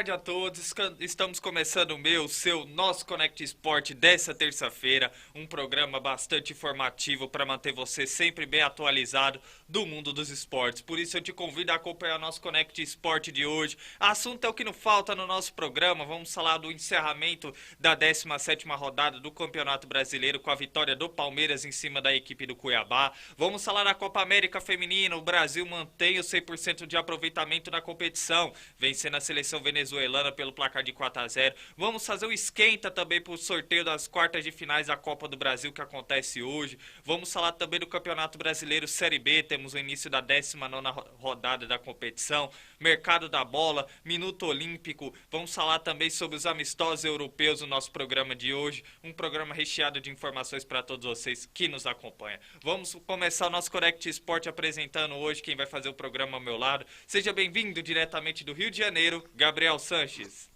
tarde a todos. Estamos começando o nosso Connect Sport dessa terça-feira. Um programa bastante informativo para manter você sempre bem atualizado do mundo dos esportes. Por isso eu te convido a acompanhar nosso Connect Sport de hoje. Assunto é o que não falta no nosso programa. Vamos falar do encerramento da 17ª rodada do Campeonato Brasileiro com a vitória do Palmeiras em cima da equipe do Cuiabá. Vamos falar da Copa América Feminina. O Brasil mantém o 100% de aproveitamento na competição, vencendo a seleção venezuelana pelo placar de 4-0. Vamos fazer um esquenta também para o sorteio das quartas de finais da Copa do Brasil que acontece hoje. Vamos falar também do Campeonato Brasileiro Série B. Temos o início da 19ª rodada da competição, mercado da bola, minuto olímpico. Vamos falar também sobre os amistosos europeus no nosso programa de hoje. Um programa recheado de informações para todos vocês que nos acompanham. Vamos começar o nosso Connect Sport apresentando hoje quem vai fazer o programa ao meu lado. Seja bem-vindo diretamente do Rio de Janeiro, Gabriel Sanches.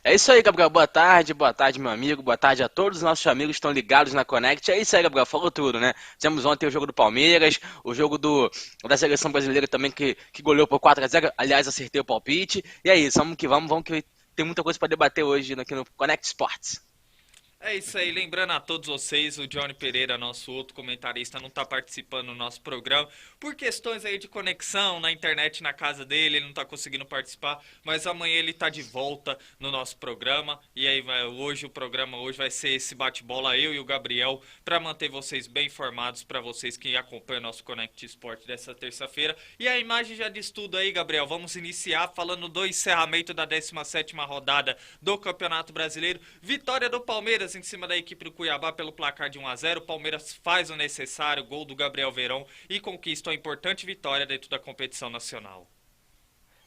É isso aí, Gabriel. Boa tarde, meu amigo. Boa tarde a todos os nossos amigos que estão ligados na Connect. É isso aí, Gabriel. Falou tudo, né? Tivemos ontem o jogo do Palmeiras, o jogo da seleção brasileira também que goleou por 4-0. Aliás, acertei o palpite. E é isso, vamos que tem muita coisa para debater hoje aqui no Connect Sports. É isso aí, lembrando a todos vocês, o Johnny Pereira, nosso outro comentarista, não está participando do nosso programa por questões aí de conexão na internet na casa dele, ele não está conseguindo participar, mas amanhã ele está de volta no nosso programa e aí o programa hoje vai ser esse bate-bola, eu e o Gabriel, para manter vocês bem informados, para vocês que acompanham o nosso Connect Sport dessa terça-feira. E a imagem já diz tudo aí, Gabriel, vamos iniciar falando do encerramento da 17ª rodada do Campeonato Brasileiro, vitória do Palmeiras em cima da equipe do Cuiabá pelo placar de 1-0. O Palmeiras faz o necessário, gol do Gabriel Veron e conquista uma importante vitória dentro da competição nacional.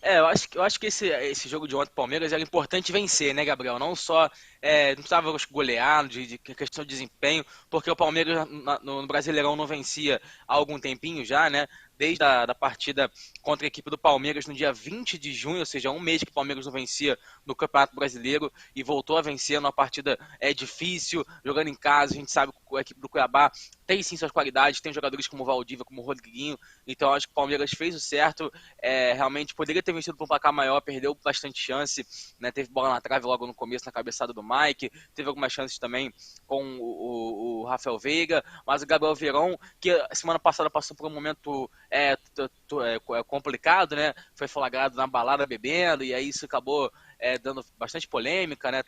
Eu acho que esse jogo de ontem do Palmeiras era importante vencer, né, Gabriel? Não só, não precisava golear de questão de desempenho, porque o Palmeiras no Brasileirão não vencia há algum tempinho já, né? Desde a partida contra a equipe do Palmeiras no dia 20 de junho, ou seja, um mês que o Palmeiras não vencia no Campeonato Brasileiro e voltou a vencer numa partida difícil, jogando em casa. A gente sabe que a equipe do Cuiabá tem sim suas qualidades, tem jogadores como o Valdívia, como o Rodriguinho, então acho que o Palmeiras fez o certo, realmente poderia ter vencido por um placar maior, perdeu bastante chance, né? Teve bola na trave logo no começo, na cabeçada do Mike, teve algumas chances também com o Rafael Veiga, mas o Gabriel Veron, que semana passada passou por um momento complicado, né? Foi flagrado na balada bebendo, e aí isso acabou dando bastante polêmica, né?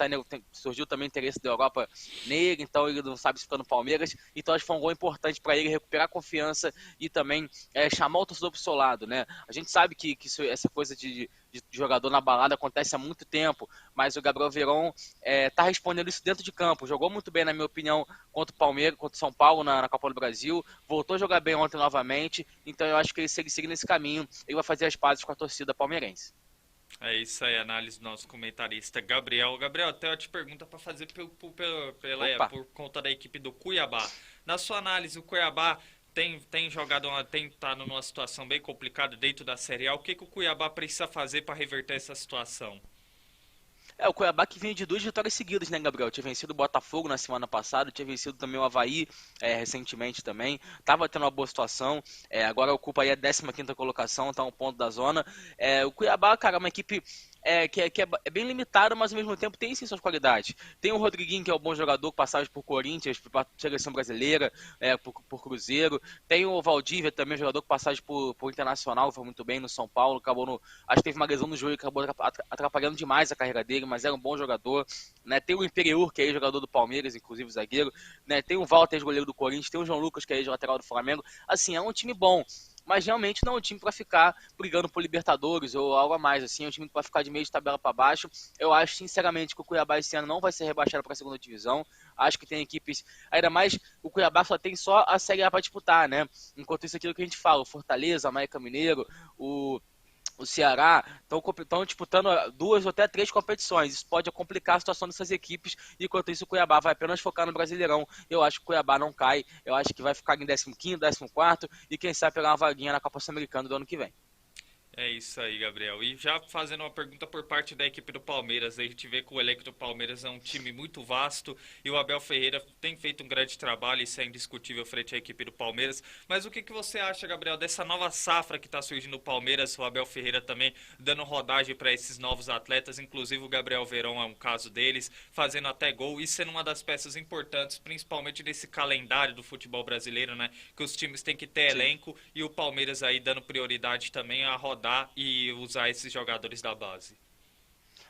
Surgiu também interesse da Europa nele, então ele não sabe se fica no Palmeiras, então acho que foi um gol importante para ele recuperar a confiança e também chamar o torcedor pro seu lado, né? A gente sabe que essa coisa de jogador na balada acontece há muito tempo, mas o Gabriel Veron tá respondendo isso dentro de campo, jogou muito bem, na minha opinião, contra o Palmeiras, contra o São Paulo na Copa do Brasil, voltou a jogar bem ontem novamente, então eu acho que ele seguir nesse caminho, ele vai fazer as pazes com a torcida palmeirense. É isso aí, análise do nosso comentarista Gabriel. Gabriel, até eu te pergunta para fazer Opa! por conta da equipe do Cuiabá. Na sua análise, o Cuiabá tem jogado, tem estado numa situação bem complicada dentro da Série A. O que o Cuiabá precisa fazer para reverter essa situação? O Cuiabá que vinha de 2 vitórias seguidas, né, Gabriel? Tinha vencido o Botafogo na semana passada, tinha vencido também o Avaí recentemente também. Tava tendo uma boa situação, agora ocupa aí a 15ª colocação, tá um ponto da zona. O Cuiabá, cara, é uma equipe que é bem limitada, mas ao mesmo tempo tem sim suas qualidades. Tem o Rodriguinho, que é um bom jogador, passagem por Corinthians, por seleção brasileira, por Cruzeiro. Tem o Valdívia também, jogador com passagem por Internacional, foi muito bem no São Paulo, acho que teve uma lesão no joelho, acabou atrapalhando demais a carreira dele, mas era um bom jogador, né? Tem o Imperiur, que é jogador do Palmeiras, inclusive zagueiro, né? Tem o Walter, goleiro do Corinthians, tem o João Lucas, que é lateral do Flamengo. Assim, é um time bom, mas realmente não é um time para ficar brigando por Libertadores ou algo a mais, assim, é um time para ficar de meio de tabela para baixo. Eu acho, sinceramente, que o Cuiabá esse ano não vai ser rebaixado para a segunda divisão. Acho que tem equipes, ainda mais o Cuiabá tem só a Série A para disputar, né? Enquanto isso, aquilo que a gente fala, o Fortaleza, América Mineiro, o Ceará estão disputando 2 ou até 3 competições. Isso pode complicar a situação dessas equipes, enquanto isso o Cuiabá vai apenas focar no Brasileirão. Eu acho que o Cuiabá não cai, eu acho que vai ficar em 15º, 14º e quem sabe pegar uma vaguinha na Copa Sul-Americana do ano que vem. É isso aí, Gabriel. E já fazendo uma pergunta por parte da equipe do Palmeiras, a gente vê que o elenco do Palmeiras é um time muito vasto e o Abel Ferreira tem feito um grande trabalho, isso é indiscutível frente à equipe do Palmeiras. Mas o que você acha, Gabriel, dessa nova safra que está surgindo no Palmeiras, o Abel Ferreira também dando rodagem para esses novos atletas, inclusive o Gabriel Veron é um caso deles, fazendo até gol e sendo uma das peças importantes, principalmente nesse calendário do futebol brasileiro, né? Que os times têm que ter Sim. elenco e o Palmeiras aí dando prioridade também a rodar e usar esses jogadores da base.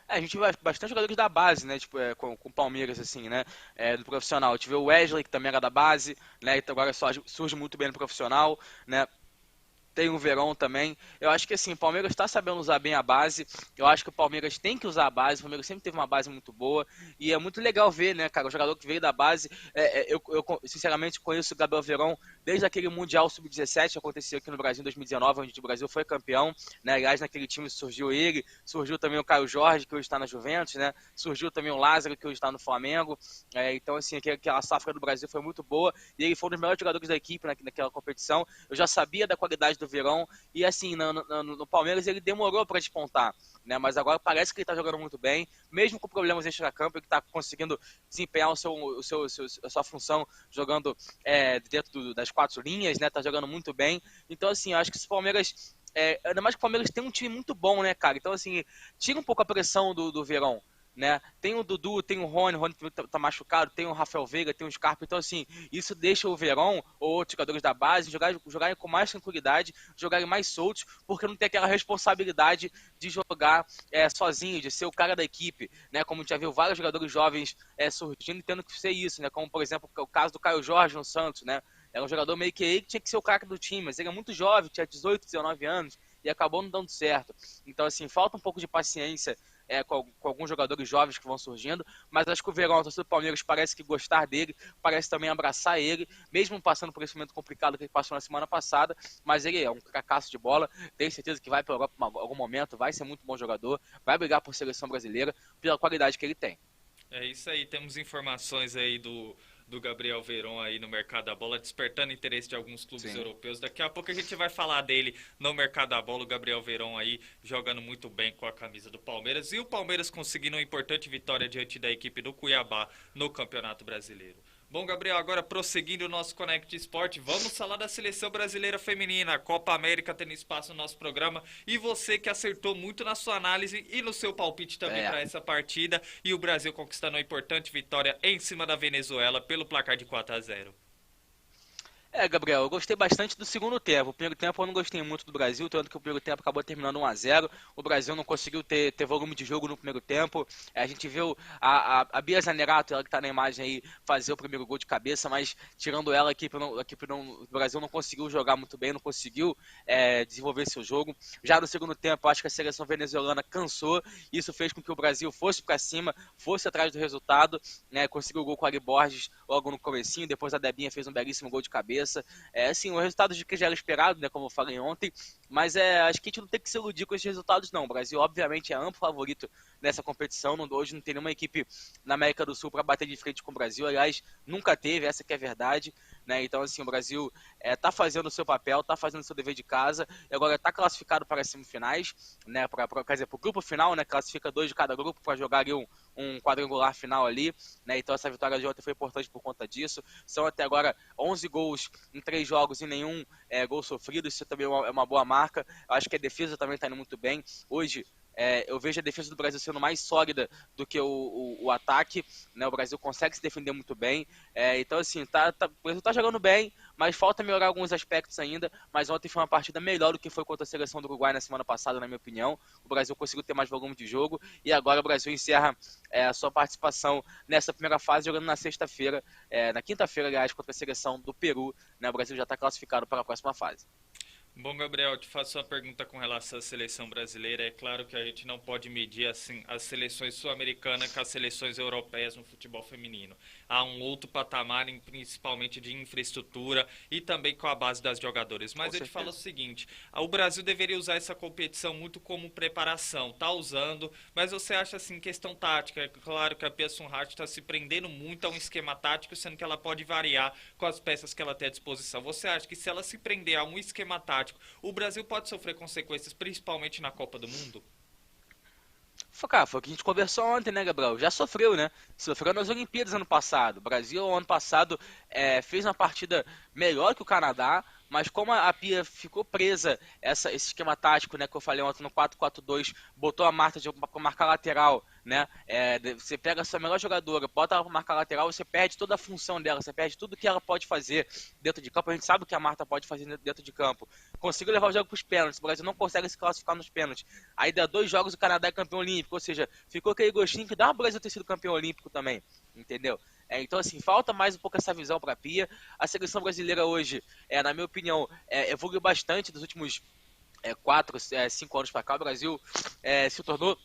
A gente vê bastante jogadores da base, né? Tipo, com o Palmeiras, assim, né? Do profissional. A gente vê o Wesley, que também era da base, né? Então agora surge muito bem no profissional, né? Tem o Verón também. Eu acho que assim, o Palmeiras está sabendo usar bem a base. Eu acho que o Palmeiras tem que usar a base. O Palmeiras sempre teve uma base muito boa. E é muito legal ver, né, cara? O jogador que veio da base. Eu sinceramente conheço o Gabriel Verón desde aquele Mundial Sub-17 que aconteceu aqui no Brasil em 2019, onde o Brasil foi campeão. Né? Aliás, naquele time surgiu ele. Surgiu também o Caio Jorge, que hoje está na Juventus, né? Surgiu também o Lázaro, que hoje está no Flamengo. Então, assim, aquela safra do Brasil foi muito boa. E ele foi um dos melhores jogadores da equipe naquela competição. Eu já sabia da qualidade do Verón e assim, no Palmeiras ele demorou para despontar, né? Mas agora parece que ele está jogando muito bem, mesmo com problemas extra-campo, ele está conseguindo desempenhar a sua função jogando dentro das quatro linhas, né? Tá jogando muito bem. Então, assim, eu acho que se o Palmeiras ainda mais que o Palmeiras tem um time muito bom, né, cara? Então, assim, tira um pouco a pressão do Verón, né? Tem o Dudu, tem o Rony tá machucado, tem o Rafael Veiga, tem o Scarpa. Então, assim, isso deixa o Verón ou outros jogadores da base jogarem com mais tranquilidade, jogarem mais soltos, porque não tem aquela responsabilidade de jogar sozinho, de ser o cara da equipe, né? Como a gente já viu vários jogadores jovens surgindo e tendo que ser isso, né? Como, por exemplo, o caso do Caio Jorge no Santos, né? Era um jogador meio que aí que tinha que ser o craque do time, mas ele é muito jovem, tinha 18, 19 anos e acabou não dando certo. Então, assim, falta um pouco de paciência com alguns jogadores jovens que vão surgindo, mas acho que o Verón, o torcedor do Palmeiras, parece que gostar dele, parece também abraçar ele, mesmo passando por esse momento complicado que ele passou na semana passada, mas ele é um cracaço de bola, tenho certeza que vai para a Europa em algum momento, vai ser muito bom jogador, vai brigar por seleção brasileira pela qualidade que ele tem. É isso aí, temos informações aí do Gabriel Veron aí no mercado da bola, despertando interesse de alguns clubes Sim. europeus. Daqui a pouco a gente vai falar dele no mercado da bola, o Gabriel Veron aí jogando muito bem com a camisa do Palmeiras e o Palmeiras conseguindo uma importante vitória diante da equipe do Cuiabá no Campeonato Brasileiro. Bom, Gabriel, agora prosseguindo o nosso Connect Sport, vamos falar da seleção brasileira feminina. A Copa América tendo espaço no nosso programa. E você que acertou muito na sua análise e no seu palpite também para essa partida. E o Brasil conquistando uma importante vitória em cima da Venezuela pelo placar de 4-0. Gabriel, eu gostei bastante do segundo tempo. O primeiro tempo eu não gostei muito do Brasil, tanto que o primeiro tempo acabou terminando 1-0. O Brasil não conseguiu ter volume de jogo no primeiro tempo. A gente viu a Bia Zanerato, ela que está na imagem aí, fazer o primeiro gol de cabeça, mas tirando ela, o Brasil não conseguiu jogar muito bem, não conseguiu desenvolver seu jogo. Já no segundo tempo, acho que a seleção venezuelana cansou. Isso fez com que o Brasil fosse para cima, fosse atrás do resultado, né? Conseguiu o gol com o Ari Borges logo no comecinho, depois a Debinha fez um belíssimo gol de cabeça. Assim, o resultado de que já era esperado, né, como eu falei ontem, mas acho que a gente não tem que se iludir com esses resultados, não. O Brasil, obviamente, é amplo favorito nessa competição. Hoje não tem nenhuma equipe na América do Sul para bater de frente com o Brasil. Aliás, nunca teve, essa que é a verdade. Né? Então, assim, o Brasil está fazendo o seu papel, está fazendo o seu dever de casa, e agora está classificado para as semifinais, né, quer dizer, para o grupo final, né, classifica 2 de cada grupo para jogar ali um quadrangular final ali, né, então essa vitória de ontem foi importante por conta disso. São até agora 11 gols em 3 jogos e nenhum gol sofrido, isso também é uma boa marca. Eu acho que a defesa também está indo muito bem. Hoje, eu vejo a defesa do Brasil sendo mais sólida do que o ataque, né? O Brasil consegue se defender muito bem, então assim, o Brasil tá jogando bem, mas falta melhorar alguns aspectos ainda, mas ontem foi uma partida melhor do que foi contra a seleção do Uruguai na semana passada, na minha opinião. O Brasil conseguiu ter mais volume de jogo, e agora o Brasil encerra a sua participação nessa primeira fase, jogando na sexta-feira, na quinta-feira, aliás, contra a seleção do Peru, né? O Brasil já está classificado para a próxima fase. Bom, Gabriel, te faço uma pergunta com relação à seleção brasileira. É claro que a gente não pode medir assim as seleções sul-americanas com as seleções europeias no futebol feminino. a um outro patamar, principalmente de infraestrutura e também com a base das jogadores. Mas eu te falo o seguinte, o Brasil deveria usar essa competição muito como preparação, tá usando, mas você acha assim, questão tática, é claro que a Pia Sunhart está se prendendo muito a um esquema tático, sendo que ela pode variar com as peças que ela tem à disposição. Você acha que se ela se prender a um esquema tático, o Brasil pode sofrer consequências, principalmente na Copa do Mundo? Cara, foi o que a gente conversou ontem, né, Gabriel? Já sofreu, né? Sofreu nas Olimpíadas ano passado. O Brasil, ano passado, fez uma partida melhor que o Canadá, mas como a Pia ficou presa, esse esquema tático, né, que eu falei ontem no 4-4-2, botou a Marta para marcar lateral, né? Você pega a sua melhor jogadora, bota ela para marcar lateral, você perde toda a função dela, você perde tudo que ela pode fazer dentro de campo. A gente sabe o que a Marta pode fazer dentro de campo. Conseguiu levar o jogo para os pênaltis, o Brasil não consegue se classificar nos pênaltis. Aí dá 2 jogos o Canadá é campeão olímpico, ou seja, ficou aquele gostinho que dá o Brasil ter sido campeão olímpico também, entendeu? Então, assim, falta mais um pouco essa visão para a Pia. A seleção brasileira hoje, na minha opinião, evoluiu bastante dos últimos 4, 5 anos para cá. O Brasil se tornou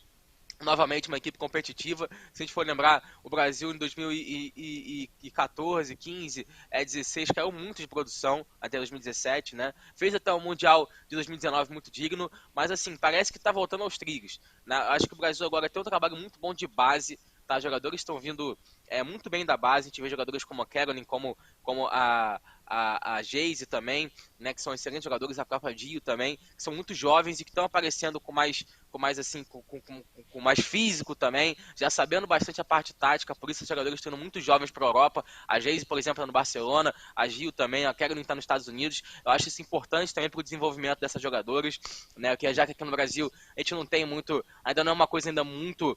novamente uma equipe competitiva. Se a gente for lembrar, o Brasil em 2014, 15, 16 caiu muito de produção até 2017, né? Fez até o Mundial de 2019 muito digno, mas assim, parece que está voltando aos trilhos, né? Acho que o Brasil agora tem um trabalho muito bom de base, tá? Os jogadores estão vindo muito bem da base. A gente vê jogadores como a Caroline, como a Geise também, né, que são excelentes jogadores, a própria Dio também, que são muito jovens e que estão aparecendo com mais físico também, já sabendo bastante a parte tática. Por isso os jogadores estão indo muito jovens para a Europa. A Geise, por exemplo, está no Barcelona, a Gio também, a Caroline está nos Estados Unidos. Eu acho isso importante também para o desenvolvimento dessas jogadoras, né, que já que aqui no Brasil a gente não tem muito, ainda não é uma coisa ainda muito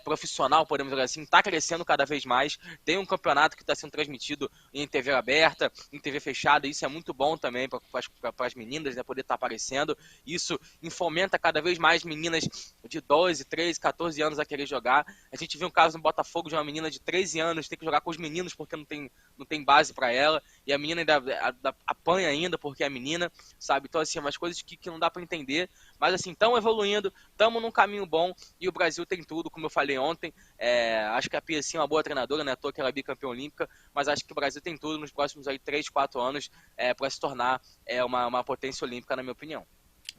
profissional, podemos dizer assim, está crescendo cada vez mais. Tem um campeonato que está sendo transmitido em TV aberta, em TV fechada, isso é muito bom também para as meninas, né, poder estar aparecendo. Isso fomenta cada vez mais meninas de 12, 13, 14 anos a querer jogar. A gente viu um caso no Botafogo de uma menina de 13 anos ter que jogar com os meninos porque não tem base para ela, e a menina ainda apanha ainda porque é menina, sabe? Então, assim, umas coisas que não dá para entender, mas assim, estamos evoluindo, estamos num caminho bom, e o Brasil tem tudo, como eu falei ontem. Acho que a Pia sim é uma boa treinadora, né? À toa que ela é bicampeã olímpica, mas acho que o Brasil tem tudo nos próximos aí 3, 4 anos para se tornar uma potência olímpica, na minha opinião.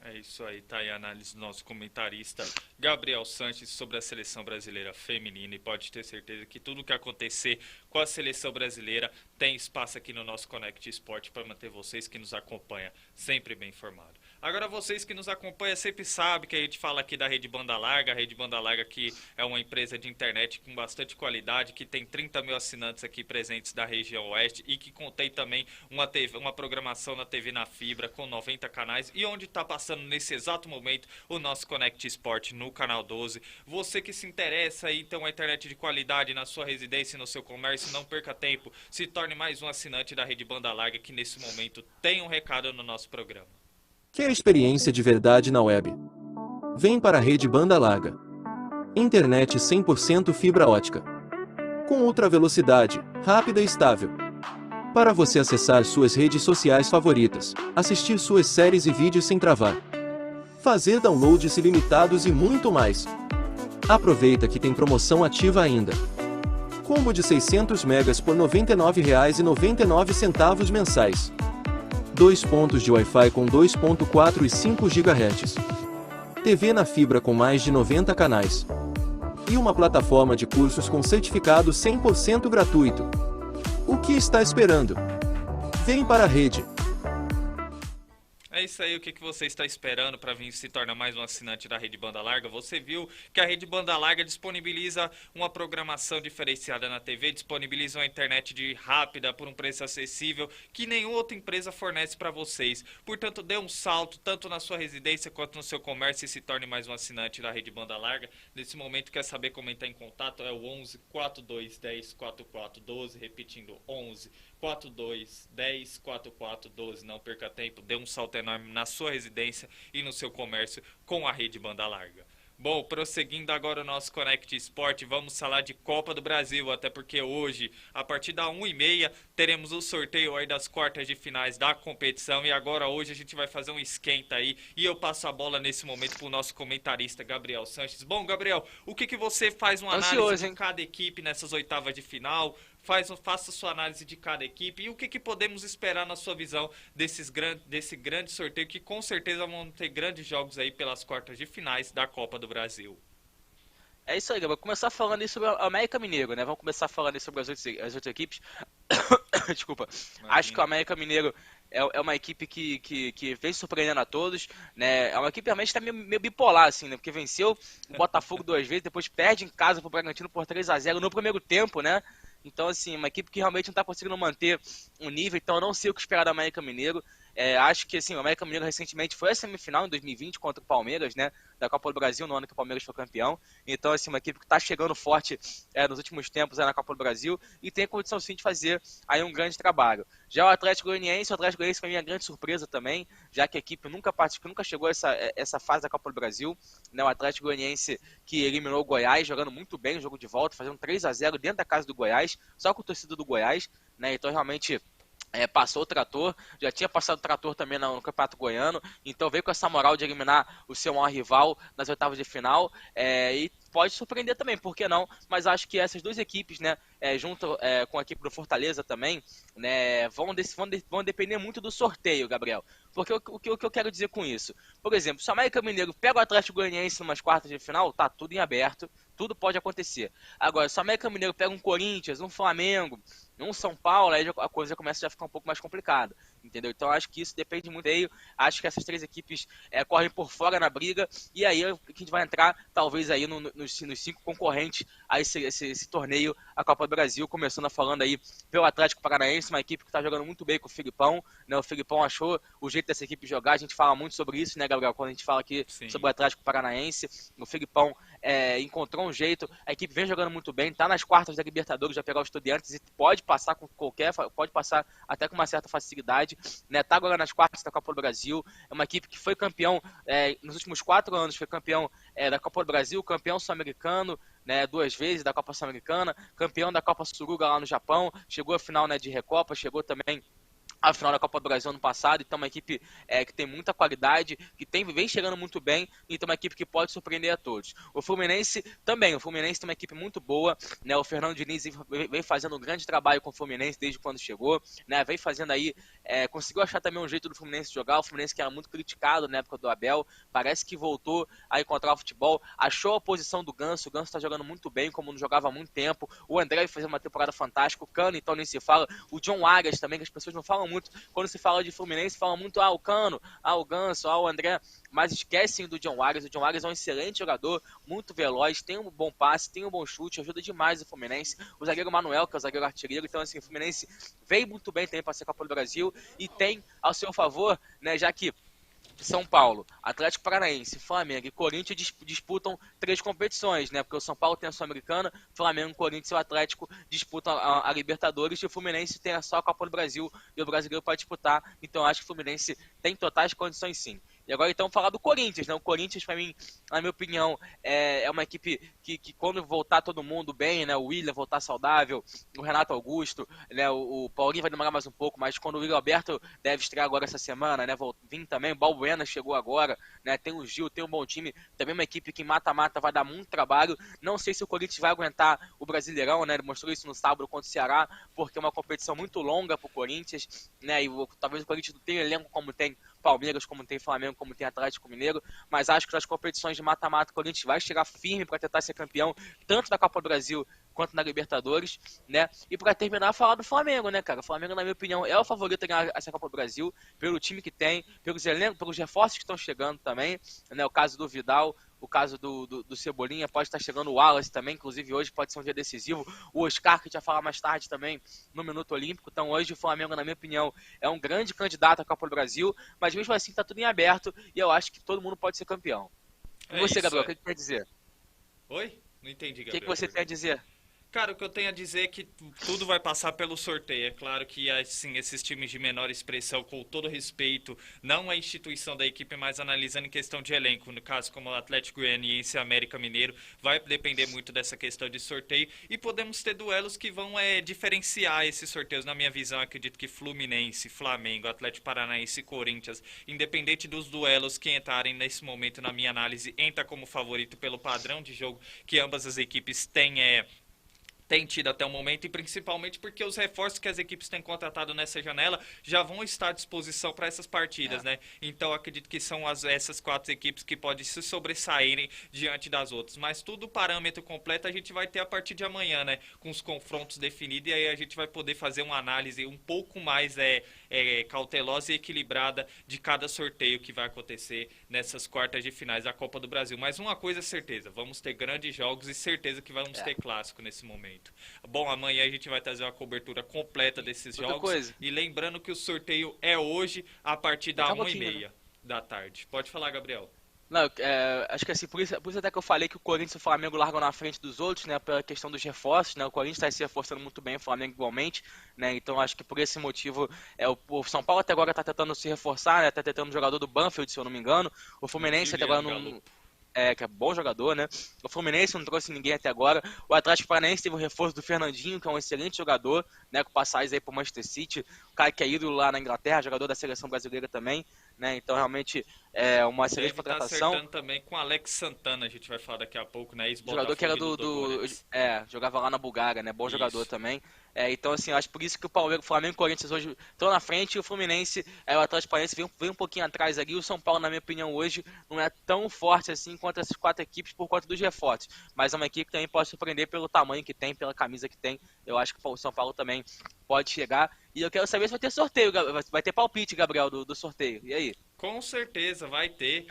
É isso aí, tá aí a análise do nosso comentarista Gabriel Sanches sobre a seleção brasileira feminina, e pode ter certeza que tudo que acontecer com a seleção brasileira tem espaço aqui no nosso Connect Esporte para manter vocês que nos acompanham sempre bem informados. Agora, vocês que nos acompanham sempre sabem que a gente fala aqui da Rede Banda Larga. A Rede Banda Larga que é uma empresa de internet com bastante qualidade, que tem 30 mil assinantes aqui presentes da região oeste e que contém também uma programação na TV na fibra com 90 canais, e onde está passando nesse exato momento o nosso Connect Esporte no canal 12. Você que se interessa em ter uma internet de qualidade na sua residência e no seu comércio, não perca tempo, se torne mais um assinante da Rede Banda Larga, que nesse momento tem um recado no nosso programa. Quer experiência de verdade na web? Vem para a Rede Banda Larga. Internet 100% fibra ótica. Com ultra velocidade, rápida e estável. Para você acessar suas redes sociais favoritas, assistir suas séries e vídeos sem travar, fazer downloads ilimitados e muito mais. Aproveita que tem promoção ativa ainda. Combo de 600 megas por R$ 99,99 mensais. 2 pontos de Wi-Fi com 2.4 e 5 GHz. TV na fibra com mais de 90 canais. E uma plataforma de cursos com certificado 100% gratuito. O que está esperando? Vem para a rede. É isso aí, o que você está esperando para vir se tornar mais um assinante da Rede Banda Larga? Você viu que a Rede Banda Larga disponibiliza uma programação diferenciada na TV, disponibiliza uma internet rápida por um preço acessível que nenhuma outra empresa fornece para vocês. Portanto, dê um salto tanto na sua residência quanto no seu comércio e se torne mais um assinante da Rede Banda Larga. Nesse momento, quer saber como entrar em contato? É o 11 42 10 44 12, repetindo 11 42 10 44 12. Não perca tempo, dê um salto enorme na sua residência e no seu comércio com a Rede Banda Larga. Bom, prosseguindo agora o nosso Connect Esporte, vamos falar de Copa do Brasil, até porque hoje, a partir da 1h30, teremos o sorteio aí das quartas de finais da competição, e agora hoje a gente vai fazer um esquenta aí, e eu passo a bola nesse momento para o nosso comentarista Gabriel Sanches. Bom, Gabriel, o que você faz uma análise de cada equipe nessas oitavas de final? faça sua análise de cada equipe e o que podemos esperar na sua visão desse grande sorteio, que com certeza vão ter grandes jogos aí pelas quartas de finais da Copa do Brasil. É isso aí, Gabriel. Vou começar falando aí sobre o América Mineiro, né? Vamos começar falando aí sobre as outras equipes. Desculpa. Imagina. Acho que o América Mineiro é uma equipe que vem surpreendendo a todos, né? É uma equipe realmente tá meio bipolar, assim, né? Porque venceu o Botafogo 2 vezes, depois perde em casa pro Bragantino por 3-0 no primeiro tempo, né? Então, assim, uma equipe que realmente não tá conseguindo manter o nível, então eu não sei o que esperar do América Mineiro. Acho que, assim, o América Mineiro recentemente foi a semifinal em 2020 contra o Palmeiras, né? Da Copa do Brasil, no ano que o Palmeiras foi campeão. Então, assim, uma equipe que tá chegando forte nos últimos tempos na Copa do Brasil e tem condição, sim, de fazer aí um grande trabalho. Já o Atlético Goianiense foi minha grande surpresa também, já que a equipe nunca chegou a essa fase da Copa do Brasil, né? O Atlético Goianiense que eliminou o Goiás, jogando muito bem o jogo de volta, fazendo 3-0 dentro da casa do Goiás, só com o torcedor do Goiás, né? Então, realmente, passou o trator, já tinha passado o trator também no Campeonato Goiano, então veio com essa moral de eliminar o seu maior rival nas oitavas de final, e pode surpreender também, por que não? Mas acho que essas duas equipes, né, junto com a equipe do Fortaleza também, né, vão depender muito do sorteio, Gabriel. Porque o que eu quero dizer com isso? Por exemplo, se o América Mineiro pega o Atlético Goianiense em umas quartas de final, tá tudo em aberto, tudo pode acontecer. Agora, se o América Mineiro pega um Corinthians, um Flamengo, um São Paulo, aí a coisa começa a ficar um pouco mais complicada, entendeu? Então acho que isso depende muito dele. Acho que essas três equipes correm por fora na briga, e aí a gente vai entrar talvez aí nos 5 concorrentes a esse torneio, a Copa do Brasil, começando falando aí pelo Atlético Paranaense, uma equipe que está jogando muito bem com o Filipão, né? O Filipão achou o jeito dessa equipe jogar, a gente fala muito sobre isso, né, Gabriel, quando a gente fala aqui Sim. sobre o Atlético Paranaense. O Filipão encontrou um jeito, a equipe vem jogando muito bem, tá nas quartas da Libertadores, já pegar os Estudiantes e pode passar pode passar até com uma certa facilidade, né? Tá agora nas quartas da Copa do Brasil, é uma equipe que foi campeão nos últimos 4 anos, foi campeão da Copa do Brasil, campeão sul-americano, né, 2 vezes da Copa Sul-Americana, campeão da Copa Suruga lá no Japão, chegou à final, né, de Recopa, chegou também a final da Copa do Brasil ano passado, então uma equipe que tem muita qualidade, que vem chegando muito bem, então uma equipe que pode surpreender a todos. O Fluminense também, o Fluminense tem uma equipe muito boa, né? O Fernando Diniz vem fazendo um grande trabalho com o Fluminense desde quando chegou, né? Vem fazendo aí, conseguiu achar também um jeito do Fluminense jogar, o Fluminense que era muito criticado na época do Abel, parece que voltou a encontrar o futebol, achou a posição do Ganso, o Ganso está jogando muito bem, como não jogava há muito tempo, o André vai fazer uma temporada fantástica, o Cano então nem se fala, o John Arias também, que as pessoas não falam muito, quando se fala de Fluminense, falam muito, o Cano, o Ganso, o André, mas esquecem do John Arias. O John Arias é um excelente jogador, muito veloz, tem um bom passe, tem um bom chute, ajuda demais o Fluminense. O zagueiro Manuel, que é o zagueiro artilheiro, então assim, o Fluminense veio muito bem também para ser Copa do Brasil e tem ao seu favor, né, já que São Paulo, Atlético Paranaense, Flamengo e Corinthians disputam 3 competições, né? Porque o São Paulo tem a Sul-Americana, Flamengo, Corinthians e o Atlético disputam a Libertadores, e o Fluminense tem só a Copa do Brasil e o brasileiro para disputar. Então acho que o Fluminense tem totais condições, sim. E agora então falar do Corinthians, né? O Corinthians, para mim, na minha opinião, é uma equipe que quando voltar todo mundo bem, né? O Willian voltar saudável, o Renato Augusto, né? O Paulinho vai demorar mais um pouco, mas quando o Willian Alberto deve estrear agora essa semana, né? Vim também, o Balbuena chegou agora, né? Tem o Gil, tem um bom time, também uma equipe que mata-mata vai dar muito trabalho. Não sei se o Corinthians vai aguentar o Brasileirão, né? Ele mostrou isso no sábado contra o Ceará, porque é uma competição muito longa pro Corinthians, né? E talvez o Corinthians não tenha elenco como tem Palmeiras, como tem Flamengo, como tem Atlético Mineiro, mas acho que nas competições de mata-mata o Corinthians vai chegar firme para tentar ser campeão, tanto da Copa do Brasil quanto na Libertadores, né? E para terminar, falar do Flamengo, né, cara? O Flamengo, na minha opinião, é o favorito a ganhar essa Copa do Brasil, pelo time que tem, pelos elencos, pelos reforços que estão chegando também, né? O caso do Vidal, o caso do Cebolinha, pode estar chegando o Wallace também, inclusive hoje pode ser um dia decisivo, o Oscar, que a gente vai falar mais tarde também no Minuto Olímpico. Então hoje o Flamengo, na minha opinião, é um grande candidato à Copa do Brasil, mas mesmo assim tá tudo em aberto e eu acho que todo mundo pode ser campeão. E você, Gabriel, o que quer dizer? Oi? Não entendi, O Gabriel. que você tem a dizer? Cara, o que eu tenho a dizer é que tudo vai passar pelo sorteio. É claro que, assim, esses times de menor expressão, com todo respeito, não a instituição da equipe, mas analisando em questão de elenco, no caso como o Atlético Goianiense e América Mineiro, vai depender muito dessa questão de sorteio e podemos ter duelos que vão diferenciar esses sorteios. Na minha visão, acredito que Fluminense, Flamengo, Atlético Paranaense e Corinthians, independente dos duelos que entrarem nesse momento, na minha análise, entra como favorito pelo padrão de jogo que ambas as equipes têm tem tido até o momento, e principalmente porque os reforços que as equipes têm contratado nessa janela já vão estar à disposição para essas partidas, né? Então acredito que são essas 4 equipes que podem se sobressaírem diante das outras. Mas tudo o parâmetro completo a gente vai ter a partir de amanhã, né? Com os confrontos definidos, e aí a gente vai poder fazer uma análise um pouco mais cautelosa e equilibrada de cada sorteio que vai acontecer nessas quartas de finais da Copa do Brasil. Mas uma coisa é certeza, vamos ter grandes jogos e certeza que vamos ter clássico nesse momento. Bom, amanhã a gente vai trazer uma cobertura completa desses jogos. E lembrando que o sorteio é hoje a partir da 1h30 da tarde. Pode falar, Gabriel. Não, acho que assim, por isso até que eu falei que o Corinthians e o Flamengo largam na frente dos outros, né, pela questão dos reforços, né, o Corinthians está se reforçando muito bem, o Flamengo igualmente, né, então acho que por esse motivo, o São Paulo até agora está tentando se reforçar, né, está tentando um jogador do Banfield, se eu não me engano, o Fluminense até agora não... que é bom jogador, né? O Fluminense não trouxe ninguém até agora. O Atlético Paranaense teve o reforço do Fernandinho, que é um excelente jogador, né? Com passagens aí pro Manchester City. O cara que é ídolo lá na Inglaterra, jogador da seleção brasileira também, né? Então realmente é uma excelente contratação. Tá acertando também com o Alex Santana, a gente vai falar daqui a pouco, né? Jogador que era jogava lá na Bulgária, né? Bom jogador também. Então, assim, acho por isso que o Flamengo e o Corinthians hoje estão na frente, e o Fluminense, o Atlético Paranaense vem um pouquinho atrás ali. O São Paulo, na minha opinião, hoje não é tão forte assim quanto essas 4 equipes por conta dos reforços. Mas é uma equipe que também pode surpreender pelo tamanho que tem, pela camisa que tem. Eu acho que o São Paulo também pode chegar. E eu quero saber se vai ter sorteio, vai ter palpite, Gabriel, do sorteio. E aí? Com certeza, vai ter.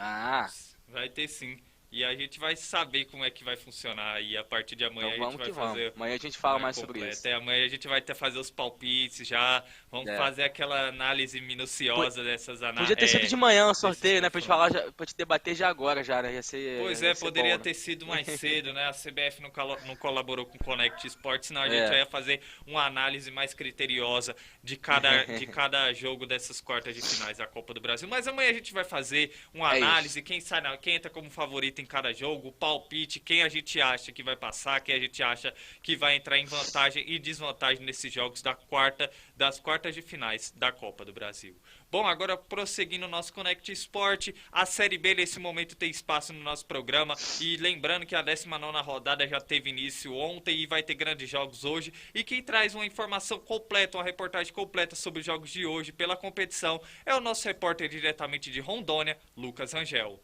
Vai ter sim. E a gente vai saber como é que vai funcionar, e a partir de amanhã então, a gente vai fazer... Amanhã a gente fala mais sobre isso. Amanhã a gente vai fazer os palpites já, vamos fazer aquela análise minuciosa dessas análises. Podia ter sido de manhã o sorteio, né, pra gente falar, pra gente debater já agora, já, né, poderia ter sido mais cedo, né, a CBF não colaborou com o Connect Sports, senão a gente ia fazer uma análise mais criteriosa de cada jogo dessas quartas de finais da Copa do Brasil. Mas amanhã a gente vai fazer uma análise, quem entra como favorito em cada jogo, o palpite, quem a gente acha que vai passar, quem a gente acha que vai entrar em vantagem e desvantagem nesses jogos das quartas de finais da Copa do Brasil. Bom, agora prosseguindo o nosso Connect Sport, a Série B nesse momento tem espaço no nosso programa, e lembrando que a 19ª rodada já teve início ontem e vai ter grandes jogos hoje, e quem traz uma informação completa, uma reportagem completa sobre os jogos de hoje pela competição é o nosso repórter diretamente de Rondônia, Lucas Rangel.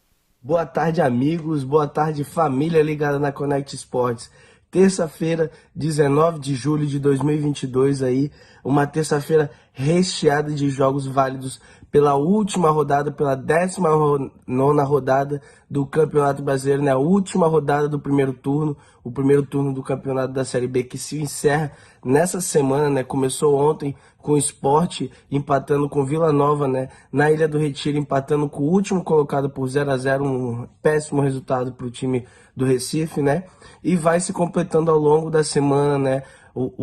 Boa tarde, amigos. Boa tarde, família ligada na Connect Sports. Terça-feira, 19 de julho de 2022, aí, uma terça-feira recheada de jogos válidos pela última rodada, pela 19ª rodada do Campeonato Brasileiro, né? A última rodada do primeiro turno, o primeiro turno do Campeonato da Série B, que se encerra nessa semana, né? Começou ontem com o Sport empatando com Vila Nova, né? Na Ilha do Retiro, empatando com o último colocado por 0-0, um péssimo resultado para o time do Recife, né? E vai se completando ao longo da semana, né?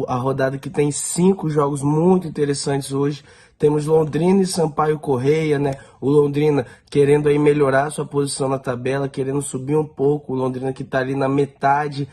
A rodada que tem 5 jogos muito interessantes hoje. Temos Londrina e Sampaio Correia, né? O Londrina querendo aí melhorar sua posição na tabela, querendo subir um pouco. O Londrina que está ali na metade,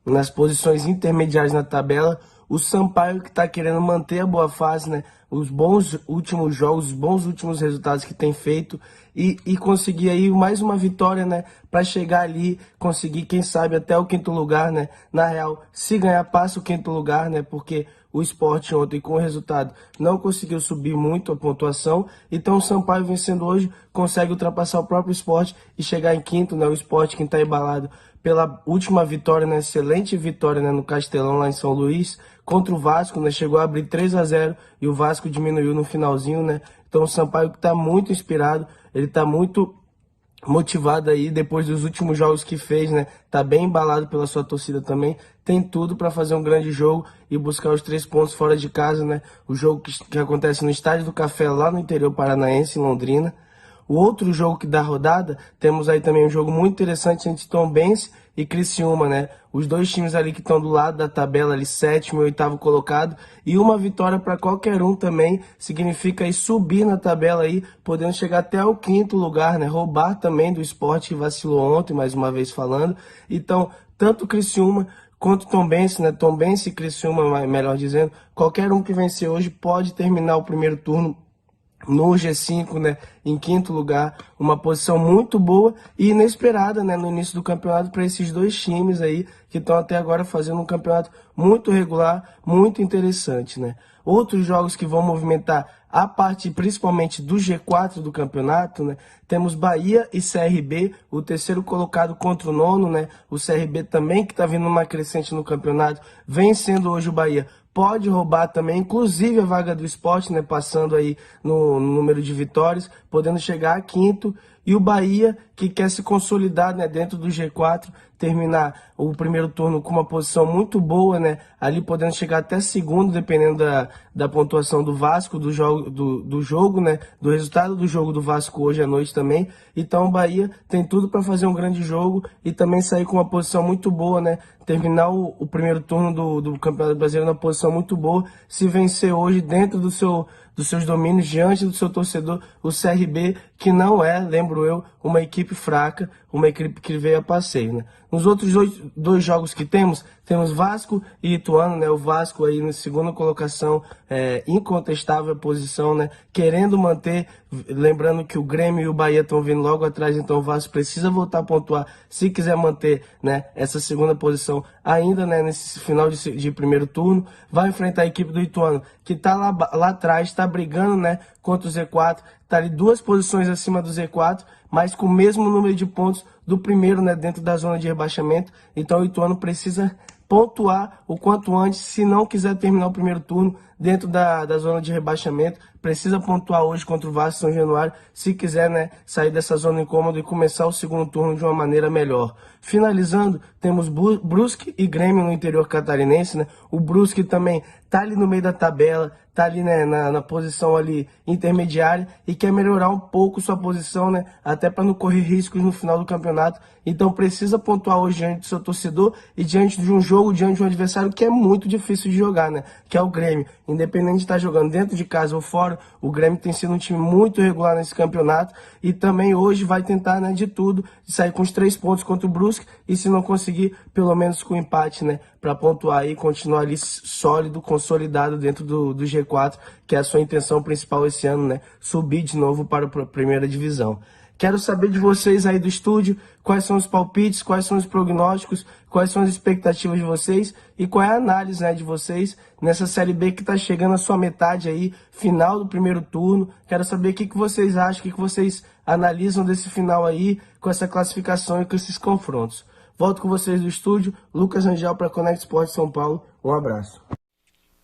nas posições intermediárias na tabela. O Sampaio que está querendo manter a boa fase, né? Os bons últimos jogos, os bons últimos resultados que tem feito e conseguir aí mais uma vitória, né? Para chegar ali, conseguir, quem sabe, até o 5º lugar, né? Na real, se ganhar, passa o 5º lugar, né? Porque o Sport ontem, com o resultado, não conseguiu subir muito a pontuação. Então o Sampaio, vencendo hoje, consegue ultrapassar o próprio Sport e chegar em 5º, né? O Sport, quem está embalado pela última vitória, né? Excelente vitória, né? No Castelão, lá em São Luís, contra o Vasco, né? Chegou a abrir 3-0 e o Vasco diminuiu no finalzinho, né? Então o Sampaio está muito inspirado, ele está muito motivado aí depois dos últimos jogos que fez, né? Tá bem embalado pela sua torcida também. Tem tudo para fazer um grande jogo e buscar os 3 pontos fora de casa, né? O jogo que acontece no Estádio do Café, lá no interior paranaense, em Londrina. O outro jogo que dá rodada, temos aí também um jogo muito interessante entre Tombense e Criciúma, né? Os dois times ali que estão do lado da tabela, ali 7º e 8º colocado, e uma vitória para qualquer um também significa aí subir na tabela aí, podendo chegar até o 5º lugar, né? Roubar também do Sport, que vacilou ontem, mais uma vez falando. Então, tanto Criciúma quanto Tombense, né? Tombense e Criciúma, melhor dizendo, qualquer um que vencer hoje pode terminar o primeiro turno no G5, né, em quinto lugar, uma posição muito boa e inesperada, né, no início do campeonato para esses dois times aí que estão até agora fazendo um campeonato muito regular, muito interessante, né. Outros jogos que vão movimentar a parte principalmente do G4 do campeonato, né, temos Bahia e CRB, o terceiro colocado contra o nono, né, o CRB também que está vindo uma crescente no campeonato, vencendo hoje o Bahia, pode roubar também, inclusive a vaga do Sport, né, passando aí no número de vitórias, podendo chegar a quinto. E o Bahia, que quer se consolidar, né, dentro do G4, terminar o primeiro turno com uma posição muito boa, né, ali podendo chegar até segundo, dependendo da pontuação do Vasco, do jogo, né, do resultado do jogo do Vasco hoje à noite também. Então o Bahia tem tudo para fazer um grande jogo e também sair com uma posição muito boa, né, terminar o primeiro turno do Campeonato Brasileiro na posição muito boa, se vencer hoje dentro dos seus domínios, diante do seu torcedor, o CRB, que não é, lembro eu, uma equipe fraca, uma equipe que veio a passeio, né? Nos outros dois jogos que temos Vasco e Ituano, né? O Vasco aí na segunda colocação, incontestável a posição, né? Querendo manter, lembrando que o Grêmio e o Bahia estão vindo logo atrás, então o Vasco precisa voltar a pontuar se quiser manter, né, essa segunda posição ainda, né, nesse final de primeiro turno. Vai enfrentar a equipe do Ituano, que está lá atrás, está brigando, né, contra o Z4, está ali 2 posições acima do Z4, mas com o mesmo número de pontos do primeiro, né, dentro da zona de rebaixamento. Então o Ituano precisa pontuar o quanto antes, se não quiser terminar o primeiro turno dentro da zona de rebaixamento, precisa pontuar hoje contra o Vasco São Januário, se quiser, né, sair dessa zona incômoda e começar o segundo turno de uma maneira melhor. Finalizando, temos Brusque e Grêmio no interior catarinense, né? O Brusque também tá ali no meio da tabela, tá ali, né, na posição ali intermediária e quer melhorar um pouco sua posição, né, até para não correr riscos no final do campeonato. Então precisa pontuar hoje diante do seu torcedor e diante de um jogo, diante de um adversário que é muito difícil de jogar, né, que é o Grêmio. Independente de estar jogando dentro de casa ou fora, o Grêmio tem sido um time muito regular nesse campeonato e também hoje vai tentar, né, de tudo, de sair com os 3 pontos contra o Brusque e se não conseguir, pelo menos com o empate, né, para pontuar e continuar ali sólido, consolidado dentro do G4, que é a sua intenção principal esse ano, né, subir de novo para a primeira divisão. Quero saber de vocês aí do estúdio, quais são os palpites, quais são os prognósticos, quais são as expectativas de vocês e qual é a análise, né, de vocês nessa Série B que está chegando à sua metade aí, final do primeiro turno. Quero saber o que vocês acham, o que vocês analisam desse final aí, com essa classificação e com esses confrontos. Volto com vocês do estúdio, Lucas Rangel para Connect Sport São Paulo. Um abraço.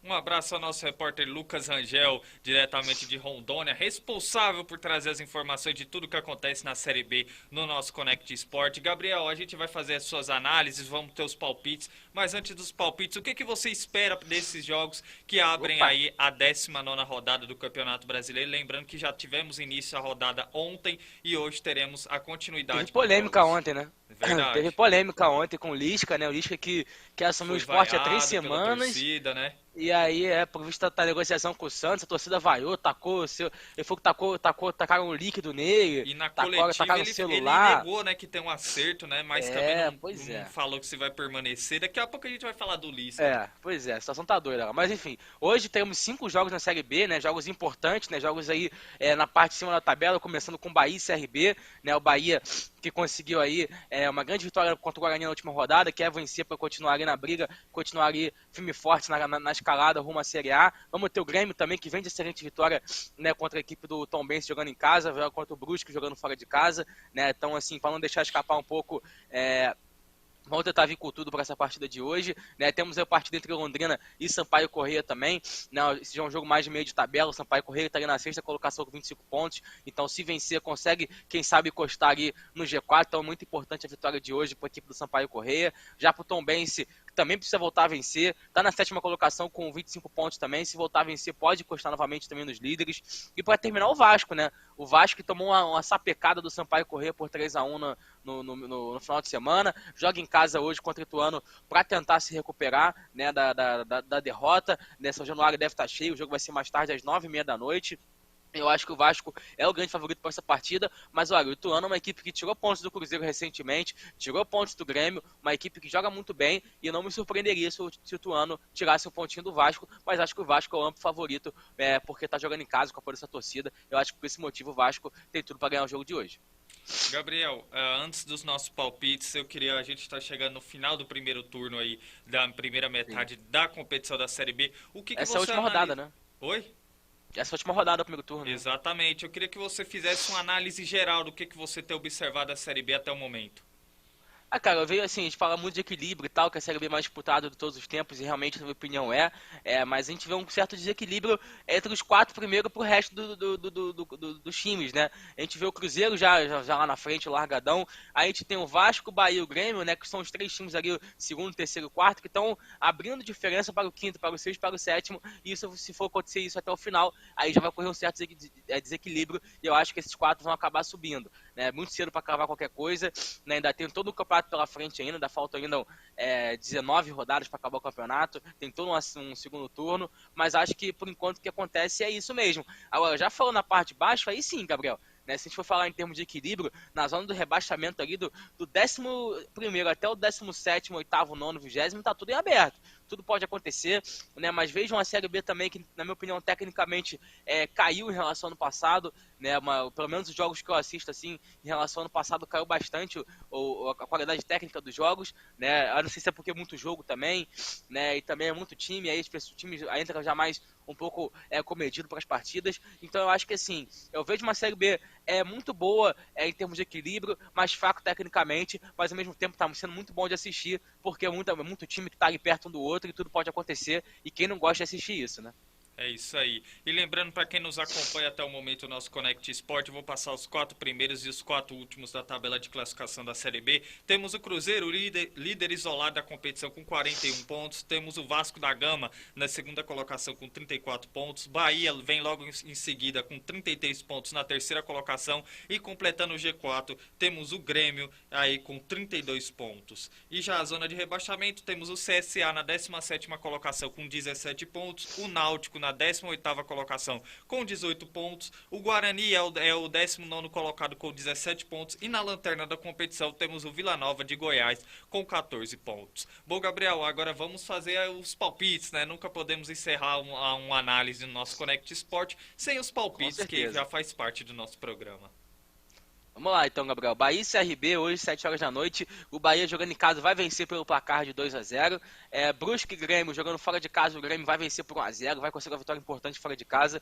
Um abraço ao nosso repórter Lucas Rangel, diretamente de Rondônia, responsável por trazer as informações de tudo que acontece na Série B no nosso Connect Sport. Gabriel, a gente vai fazer as suas análises, vamos ter os palpites, mas antes dos palpites, o que você espera desses jogos que abrem aí a 19ª rodada do Campeonato Brasileiro? Lembrando que já tivemos início a rodada ontem e hoje teremos a continuidade. Teve polêmica ontem, né? Verdade. Teve polêmica ontem com o Lisca, né? O Lisca que assumiu o esporte há 3 semanas. Torcida, né? E aí, por vista da negociação com o Santos, a torcida vaiou, ele falou que tacaram um líquido nele, e na tacaram coletiva o celular. ele negou, né, que tem um acerto, né, mas também não falou que se vai permanecer. Daqui a pouco a gente vai falar do Lisca. Pois é, a situação tá doida. Mas enfim, hoje temos 5 jogos na Série B, né, jogos importantes, né, jogos aí na parte de cima da tabela, começando com Bahia e CRB, né, o Bahia que conseguiu aí uma grande vitória contra o Guarani na última rodada, quer vencer para continuar ali na briga, continuar ali firme e forte na escalada rumo à Série A. Vamos ter o Grêmio também, que vem de excelente vitória, né, contra a equipe do Tombense jogando em casa, contra o Brusque jogando fora de casa, né, então assim, para não deixar escapar um pouco, vamos tentar vir com tudo para essa partida de hoje, né? Temos a partida entre Londrina e Sampaio Corrêa também, né? Esse já é um jogo mais de meio de tabela. O Sampaio Corrêa está ali na 6ª colocação com 25 pontos, então se vencer consegue, quem sabe, encostar ali no G4, então é muito importante a vitória de hoje para a equipe do Sampaio Corrêa. Já para o Tombense, que também precisa voltar a vencer, está na 7ª colocação com 25 pontos também, se voltar a vencer pode encostar novamente também nos líderes. E para terminar o Vasco, né? O Vasco que tomou uma sapecada do Sampaio Corrêa por 3-1 no final de semana, joga em casa hoje contra o Ituano para tentar se recuperar, né, da derrota. São Januário deve estar cheio, o jogo vai ser mais tarde às 9h30 da noite. Eu acho que o Vasco é o grande favorito para essa partida, mas olha, o Ituano é uma equipe que tirou pontos do Cruzeiro recentemente, tirou pontos do Grêmio, uma equipe que joga muito bem, e não me surpreenderia se o Ituano tirasse um pontinho do Vasco, mas acho que o Vasco é o amplo favorito, porque tá jogando em casa com a força da torcida. Eu acho que por esse motivo o Vasco tem tudo para ganhar o jogo de hoje. Gabriel, antes dos nossos palpites, a gente está chegando no final do primeiro turno aí, da primeira metade da competição da Série B. O que Essa é a você última rodada, né? Oi? Essa é a última rodada do primeiro turno. Né? Exatamente. Eu queria que você fizesse uma análise geral do que você tem observado da Série B até o momento. Cara, eu vejo assim, a gente fala muito de equilíbrio e tal, que a Série B é mais disputada de todos os tempos, e realmente, na minha opinião, mas a gente vê um certo desequilíbrio entre os 4 primeiros pro resto dos times, né? A gente vê o Cruzeiro já lá na frente, o largadão, a gente tem o Vasco, o Bahia e o Grêmio, né, que são os 3 times ali, o segundo, terceiro e quarto, que estão abrindo diferença para o quinto, para o sexto, para o sétimo, e isso, se for acontecer isso até o final, aí já vai ocorrer um certo desequilíbrio, e eu acho que esses 4 vão acabar subindo, né? Muito cedo para cravar qualquer coisa, né? Ainda tem todo o campeonato pela frente ainda faltam ainda 19 rodadas para acabar o campeonato, tem todo um segundo turno, mas acho que por enquanto o que acontece é isso mesmo. Agora, já falando na parte de baixo, aí sim, Gabriel, né, se a gente for falar em termos de equilíbrio, na zona do rebaixamento ali do 11º até o 17º, 8º, 9º, 20º, tá tudo em aberto. Tudo pode acontecer, né? Mas vejam a Série B também, que na minha opinião, tecnicamente, caiu em relação ao ano passado, né? Pelo menos os jogos que eu assisto, assim, em relação ao ano passado, caiu bastante a qualidade técnica dos jogos, né? Eu não sei se é porque é muito jogo também, né? E também é muito time, aí o time entra já mais um pouco comedido para as partidas. Então eu acho que assim, eu vejo uma Série B muito boa em termos de equilíbrio, mais fraco tecnicamente, mas ao mesmo tempo está sendo muito bom de assistir, porque é muito time que está ali perto um do outro e tudo pode acontecer, e quem não gosta de assistir isso, né? É isso aí. E lembrando, para quem nos acompanha até o momento o nosso Connect Sport, eu vou passar os 4 primeiros e os 4 últimos da tabela de classificação da Série B. Temos o Cruzeiro, líder isolado da competição com 41 pontos. Temos o Vasco da Gama na segunda colocação com 34 pontos. Bahia vem logo em seguida com 33 pontos na terceira colocação. E completando o G4, temos o Grêmio aí com 32 pontos. E já a zona de rebaixamento, temos o CSA na 17ª colocação com 17 pontos. O Náutico na 18ª colocação com 18 pontos, o Guarani é o 19º colocado com 17 pontos e na lanterna da competição temos o Vila Nova de Goiás com 14 pontos. Bom, Gabriel, agora vamos fazer os palpites, né? Nunca podemos encerrar uma análise no nosso Connect Sport sem os palpites, que já faz parte do nosso programa. Vamos lá então, Gabriel. Bahia e CRB, hoje, 7 horas da noite. O Bahia jogando em casa vai vencer pelo placar de 2-0. Brusque e Grêmio jogando fora de casa. O Grêmio vai vencer por 1-0. Vai conseguir uma vitória importante fora de casa.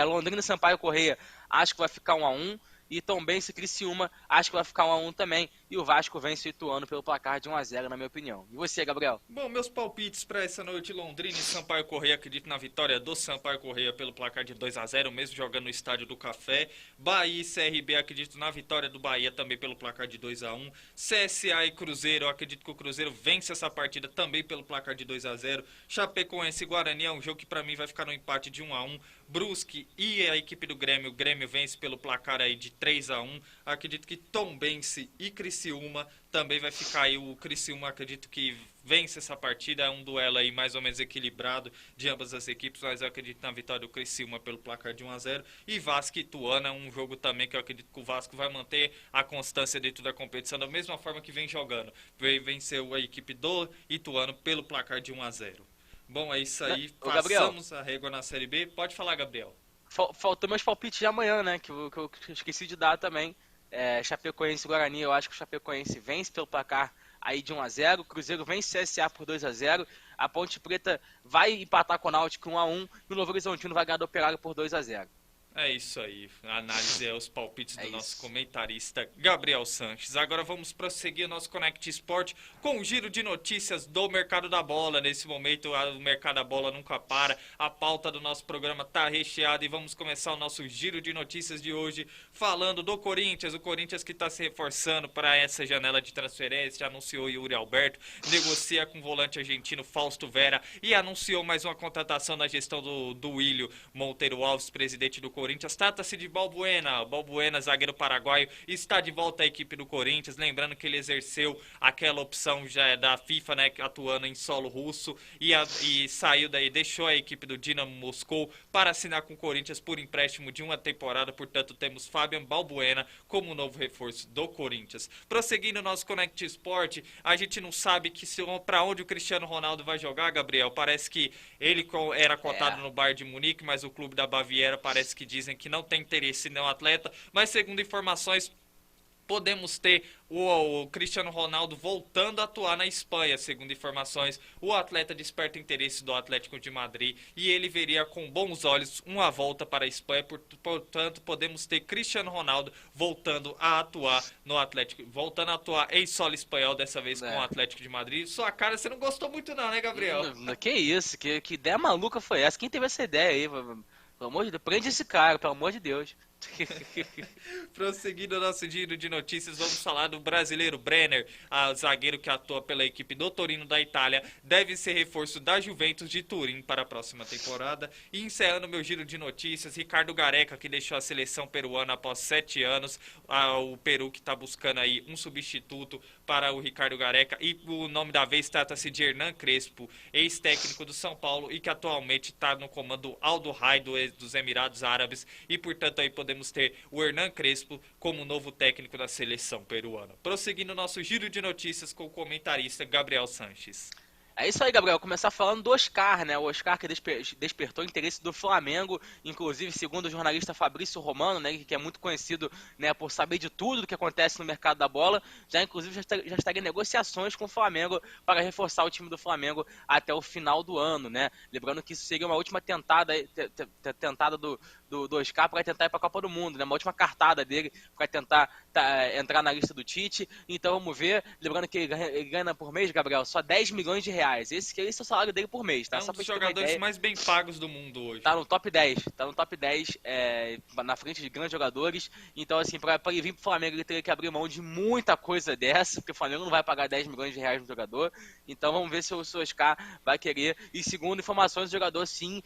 Londrina e Sampaio Corrêa, acho que vai ficar 1-1. E Tombense e Criciúma, acho que vai ficar 1-1 também. E o Vasco vence o Ituano pelo placar de 1-0, na minha opinião. E você, Gabriel? Bom, meus palpites para essa noite: Londrina e Sampaio Corrêa. Acredito na vitória do Sampaio Corrêa pelo placar de 2-0, mesmo jogando no Estádio do Café. Bahia e CRB, acredito na vitória do Bahia também pelo placar de 2-1. CSA e Cruzeiro, acredito que o Cruzeiro vence essa partida também pelo placar de 2-0. Chapecoense e Guarani é um jogo que para mim vai ficar no empate de 1-1. Brusque e a equipe do Grêmio, o Grêmio vence pelo placar aí de 3-1. Acredito que Tombense e Criciúma também vai ficar aí. O Criciúma, acredito que vence essa partida. É um duelo aí mais ou menos equilibrado de ambas as equipes, mas eu acredito na vitória do Criciúma pelo placar de 1-0. E Vasco e Ituano é um jogo também que eu acredito que o Vasco vai manter a constância dentro da competição da mesma forma que vem jogando. Venceu a equipe do Ituano pelo placar de 1-0. Bom, é isso aí. Passamos a régua na Série B. Pode falar, Gabriel. Faltou meus palpites de amanhã, né? Que eu esqueci de dar também. Chapecoense e Guarani, eu acho que o Chapecoense vence pelo placar aí de 1-0. O Cruzeiro vence CSA por 2-0. A Ponte Preta vai empatar com o Náutico 1-1. E o Novo Horizontino vai ganhar do Operário por 2-0. É isso aí, a análise os palpites do nosso comentarista Gabriel Sanches. Agora vamos prosseguir o nosso Connect Sport com um giro de notícias do mercado da bola. Nesse momento o mercado da bola nunca para, a pauta do nosso programa está recheada e vamos começar o nosso giro de notícias de hoje falando do Corinthians. O Corinthians que está se reforçando para essa janela de transferência, anunciou Yuri Alberto, negocia com o volante argentino Fausto Vera e anunciou mais uma contratação na gestão do Willio Monteiro Alves, presidente do Corinthians, Corinthians. Trata-se de Balbuena. Balbuena, zagueiro paraguaio, está de volta à equipe do Corinthians. Lembrando que ele exerceu aquela opção já da FIFA, né, atuando em solo russo, e saiu daí, deixou a equipe do Dinamo Moscou para assinar com o Corinthians por empréstimo de uma temporada. Portanto, temos Fabian Balbuena como novo reforço do Corinthians. Prosseguindo nosso Connect Sport, a gente não sabe para onde o Cristiano Ronaldo vai jogar, Gabriel. Parece que ele era cotado no Bayern de Munique, mas o clube da Baviera parece que dizem que não tem interesse no atleta. Mas segundo informações, podemos ter o Cristiano Ronaldo voltando a atuar na Espanha. Segundo informações, o atleta desperta interesse do Atlético de Madrid e ele veria com bons olhos uma volta para a Espanha. Portanto, podemos ter Cristiano Ronaldo voltando a atuar no Atlético, voltando a atuar em solo espanhol, dessa vez com o Atlético de Madrid. Sua cara, você não gostou muito não, né, Gabriel? Que isso, que ideia maluca foi essa? Quem teve essa ideia aí? Pelo amor de Deus, prende esse cara, pelo amor de Deus. Prosseguindo o nosso giro de notícias, vamos falar do brasileiro Brenner, zagueiro que atua pela equipe do Torino da Itália, deve ser reforço da Juventus de Turim para a próxima temporada. E encerrando meu giro de notícias, Ricardo Gareca, que deixou a seleção peruana após 7 anos, o Peru que está buscando aí um substituto para o Ricardo Gareca, e o nome da vez trata-se de Hernan Crespo, ex-técnico do São Paulo e que atualmente está no comando Al Duhail dos Emirados Árabes, e portanto aí podemos ter o Hernan Crespo como novo técnico da seleção peruana. Prosseguindo nosso giro de notícias com o comentarista Gabriel Sanches. É isso aí, Gabriel. Começar falando do Oscar, né? O Oscar que despertou o interesse do Flamengo, inclusive segundo o jornalista Fabrício Romano, né, que é muito conhecido, né, por saber de tudo do que acontece no mercado da bola, inclusive já estaria em negociações com o Flamengo para reforçar o time do Flamengo até o final do ano, né? Lembrando que isso seria uma última tentada do Oscar para tentar ir para a Copa do Mundo, né? Uma última cartada dele para tentar entrar na lista do Tite. Então vamos ver. Lembrando que ele ganha por mês, Gabriel, só 10 milhões de reais. Esse é o salário dele por mês, tá? É um dos jogadores mais bem pagos do mundo hoje. Tá no top 10, na frente de grandes jogadores. Então, assim, para ele vir pro Flamengo, ele teria que abrir mão de muita coisa dessa, porque o Flamengo não vai pagar 10 milhões de reais no jogador. Então vamos ver se o Oscar vai querer. E segundo informações, o jogador sim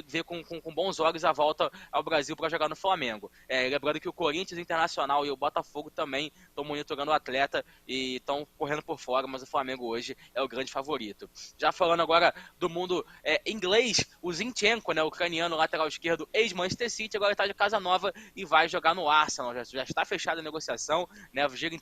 vê com bons olhos a volta ao Brasil para jogar no Flamengo. Lembrando que o Corinthians, Internacional e o Botafogo também estão monitorando o atleta e estão correndo por fora, mas o Flamengo hoje é o grande favorito. Já falando agora do mundo inglês, o Zinchenko, né, o ucraniano lateral esquerdo, ex-Manchester City, agora está de casa nova e vai jogar no Arsenal. Já está fechada a negociação, né, gira em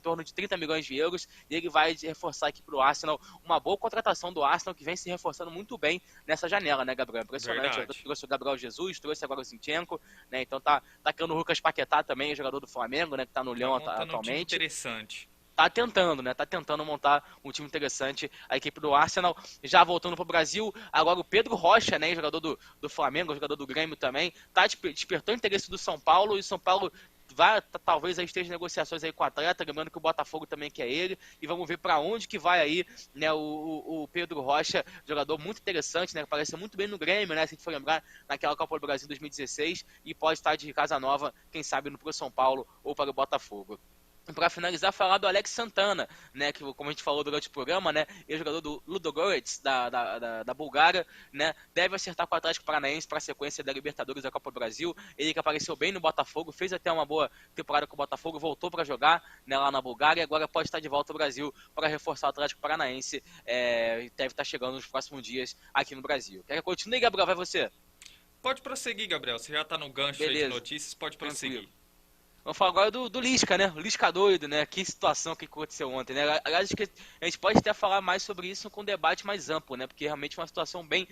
torno de 30 milhões de euros e ele vai reforçar aqui para o Arsenal. Uma boa contratação do Arsenal que vem se reforçando muito bem nessa janela, né, Gabriel? Impressionante. Trouxe o Gabriel Jesus, trouxe agora o Zinchenko, né, então tá querendo o Lucas Paquetá também, jogador do Flamengo, né, que tá no Leão atualmente. Um time interessante. Tá tentando montar um time interessante, a equipe do Arsenal. Já voltando pro Brasil, agora o Pedro Rocha, né, jogador do Flamengo, jogador do Grêmio também, despertou o interesse do São Paulo, e o São Paulo talvez aí esteja em negociações aí com o atleta, lembrando que o Botafogo também quer ele, e vamos ver para onde que vai aí, né, o Pedro Rocha, jogador muito interessante, né, que apareceu muito bem no Grêmio, né, se a gente for lembrar, naquela Copa do Brasil 2016, e pode estar de casa nova, quem sabe, pro São Paulo ou para o Botafogo. Para finalizar, falar do Alex Santana, né, que como a gente falou durante o programa, né, ele jogador do Ludogorets, da Bulgária, né, deve acertar com o Atlético Paranaense para a sequência da Libertadores da Copa do Brasil. Ele que apareceu bem no Botafogo, fez até uma boa temporada com o Botafogo, voltou para jogar, né, lá na Bulgária, e agora pode estar de volta ao Brasil para reforçar o Atlético Paranaense, deve estar chegando nos próximos dias aqui no Brasil. Quer que continue, Gabriel? Vai você? Pode prosseguir, Gabriel, você já está no gancho aí de notícias, pode prosseguir. Tranquilo. Vamos falar agora do Lisca, né? O Lisca doido, né? Que situação que aconteceu ontem, né? Aliás, acho que a gente pode até falar mais sobre isso com um debate mais amplo, né? Porque realmente é uma situação bem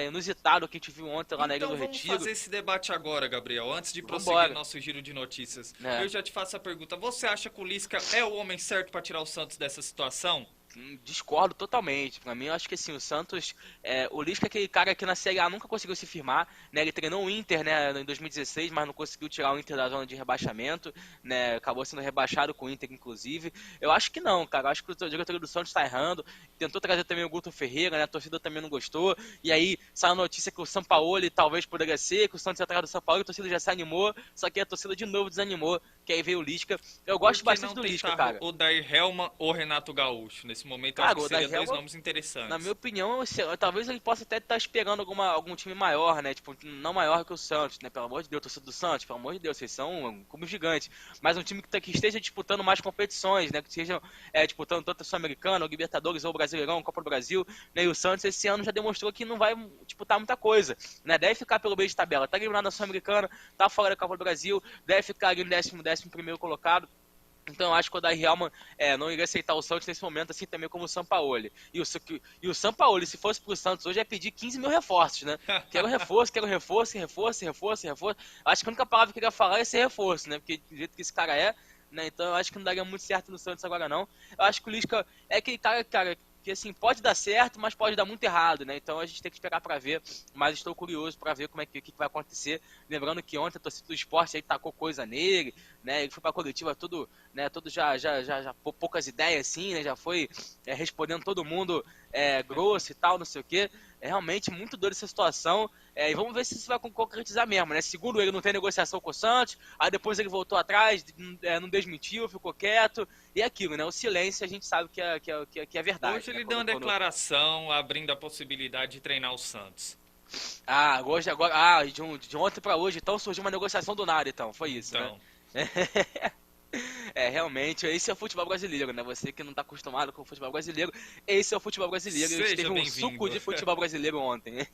inusitada que a gente viu ontem lá na Ilha do Retiro. Então vamos fazer esse debate agora, Gabriel, antes de prosseguir nosso giro de notícias. Eu já te faço a pergunta, você acha que o Lisca é o homem certo para tirar o Santos dessa situação? Discordo totalmente. Pra mim, eu acho que assim, o Santos, o Lisca é aquele cara que na Série A nunca conseguiu se firmar, né? Ele treinou o Inter, né, em 2016, mas não conseguiu tirar o Inter da zona de rebaixamento, né? Acabou sendo rebaixado com o Inter, inclusive. Eu acho que não, cara. Eu acho que o diretor do Santos tá errando. Tentou trazer também o Guto Ferreira, né? A torcida também não gostou. E aí, saiu a notícia que o Sampaoli talvez poderia ser, que o Santos ia atrás do Sampaoli, a torcida já se animou, só que a torcida de novo desanimou, que aí veio o Lisca. Eu gosto bastante do Lisca, cara. O Dair Helman ou Renato Gaúcho nesse Nesse momento, eu Cara, acho que o da seriam dois Real, nomes interessantes. na minha opinião, talvez ele possa até estar esperando algum time maior, né? Tipo, não maior que o Santos, né? Pelo amor de Deus, torcida do Santos, pelo amor de Deus, vocês são um clube gigante. Mas um time que esteja disputando mais competições, né? Que estejam disputando tanto a Sul-Americana, o Libertadores ou o Brasileirão, Copa do Brasil, né? E o Santos esse ano já demonstrou que não vai disputar muita coisa, né? Deve ficar pelo meio de tabela. Tá eliminado na Sul-Americana, tá fora da Copa do Brasil, deve ficar ali no 11º colocado. Então eu acho que o Odair Helman não iria aceitar o Santos nesse momento, assim também como o Sampaoli. E o Sampaoli, se fosse pro Santos hoje, ia pedir 15 mil reforços, né? Quero reforço. Acho que a única palavra que ele ia falar ia ser reforço, né? Porque do jeito que esse cara né? Então eu acho que não daria muito certo no Santos agora não. Eu acho que o Lisca é aquele cara, que assim, pode dar certo, mas pode dar muito errado, né? Então a gente tem que esperar para ver, mas estou curioso para ver o que vai acontecer. Lembrando que ontem a torcida do esporte aí tacou coisa nele, né? Ele foi pra coletiva tudo, né? Tudo já poucas ideias assim, né? Já foi respondendo todo mundo grosso e tal, não sei o quê. É realmente muito doido essa situação. E vamos ver se isso vai concretizar mesmo, né? Segundo ele, não tem negociação com o Santos. Aí depois ele voltou atrás, não desmentiu, ficou quieto. E aquilo, né? O silêncio a gente sabe que é verdade. Hoje né? ele deu uma declaração abrindo a possibilidade de treinar o Santos. De ontem pra hoje, então surgiu uma negociação do nada, então. Foi isso, então, né? Realmente, esse é o futebol brasileiro, né? Você que não tá acostumado com o futebol brasileiro, esse é o futebol brasileiro. A gente Seja teve um bem-vindo. suco de futebol brasileiro ontem.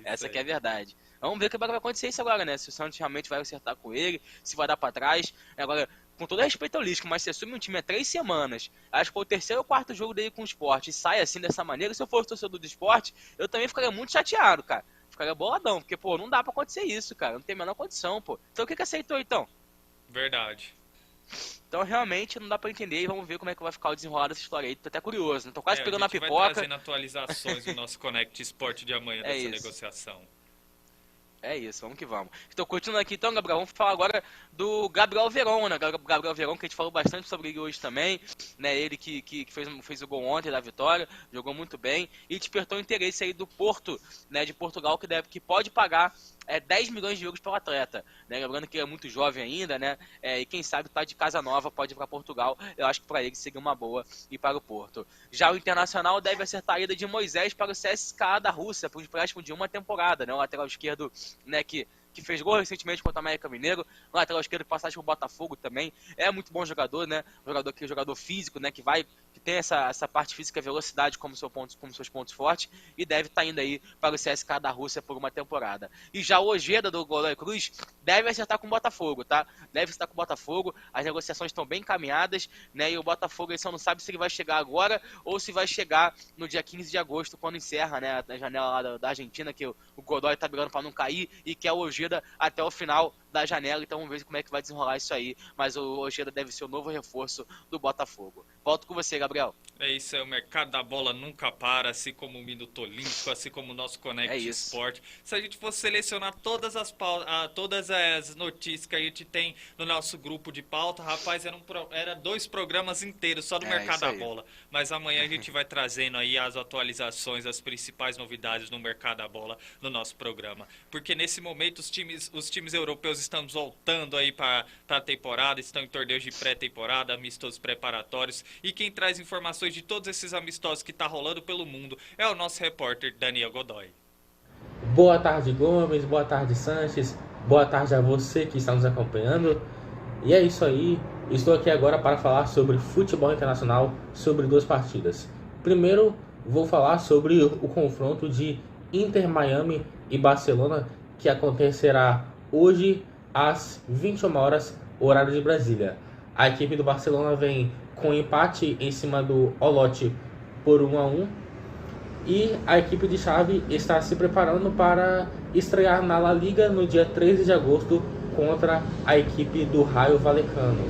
Essa aí. que é a verdade. Vamos ver o que vai acontecer isso agora, né? Se o Santos realmente vai acertar com ele, se vai dar pra trás. Agora, com todo respeito ao Lisca, mas se assume um time há 3 semanas, acho que foi o 3º ou 4º jogo dele com o Sport e sai assim dessa maneira, se eu fosse torcedor do Sport, eu também ficaria muito chateado, cara. Ficaria boladão, porque, pô, não dá pra acontecer isso, cara. Não tem a menor condição, pô. Então o que aceitou, então? Verdade. Então realmente não dá pra entender e vamos ver como é que vai ficar o desenrolar dessa história aí. Tô até curioso, né? Tô quase pegando a gente vai pipoca. trazendo atualizações do nosso Connect Sport de amanhã dessa isso. negociação. É isso, vamos que vamos. Então, continuando aqui, então, Gabriel, vamos falar agora do Gabriel Veron, né? Gabriel Veron, que a gente falou bastante sobre ele hoje também, né? Ele que fez o gol ontem da vitória, jogou muito bem e despertou o interesse aí do Porto, né? De Portugal, que pode pagar 10 milhões de euros pelo atleta, né? Lembrando que ele é muito jovem ainda, né? E quem sabe tá de casa nova, pode ir para Portugal. Eu acho que para ele seria uma boa ir para o Porto. Já o Internacional deve acertar a ida de Moisés para o CSKA da Rússia, por um empréstimo de uma temporada, né? O lateral esquerdo, né? Que fez gol recentemente contra o América Mineiro, o lateral esquerdo que passagem pro Botafogo também, é muito bom jogador, né? Jogador físico, né? Que tem essa parte física, velocidade como seus pontos fortes, e deve estar indo aí para o CSKA da Rússia por uma temporada. E já o Ojeda do Godoy Cruz deve acertar com o Botafogo, tá? Deve acertar com o Botafogo, as negociações estão bem encaminhadas, né? E o Botafogo ele só não sabe se ele vai chegar agora ou se vai chegar no dia 15 de agosto, quando encerra, né? A janela lá da Argentina, que o Godoy tá brigando para não cair e que é o Ojeda até o final da janela, então vamos ver como é que vai desenrolar isso aí, mas o Ojeda deve ser o novo reforço do Botafogo. Volto com você, Gabriel. É isso, o mercado da bola nunca para, assim como o Minuto Olímpico, assim como o nosso Connect Sport. Se a gente fosse selecionar todas as notícias que a gente tem no nosso grupo de pauta, rapaz, era 2 programas inteiros só do mercado da bola. Mas amanhã a gente vai trazendo aí as atualizações, as principais novidades no mercado da bola no nosso programa. Porque nesse momento os times europeus estão voltando aí para a temporada, estão em torneios de pré-temporada, amistosos preparatórios, e quem traz informações de todos esses amistosos que tá rolando pelo mundo é o nosso repórter Daniel Godoy. Boa tarde, Gomes, boa tarde, Sanches, boa tarde a você que está nos acompanhando. E é isso aí, estou aqui agora para falar sobre futebol internacional, sobre 2 partidas. Primeiro, vou falar sobre o confronto de Inter Miami e Barcelona, que acontecerá hoje às 21 horas, horário de Brasília. A equipe do Barcelona vem com empate em cima do Olot por 1-1 e a equipe de Xavi está se preparando para estrear na La Liga no dia 13 de agosto contra a equipe do Rayo Vallecano.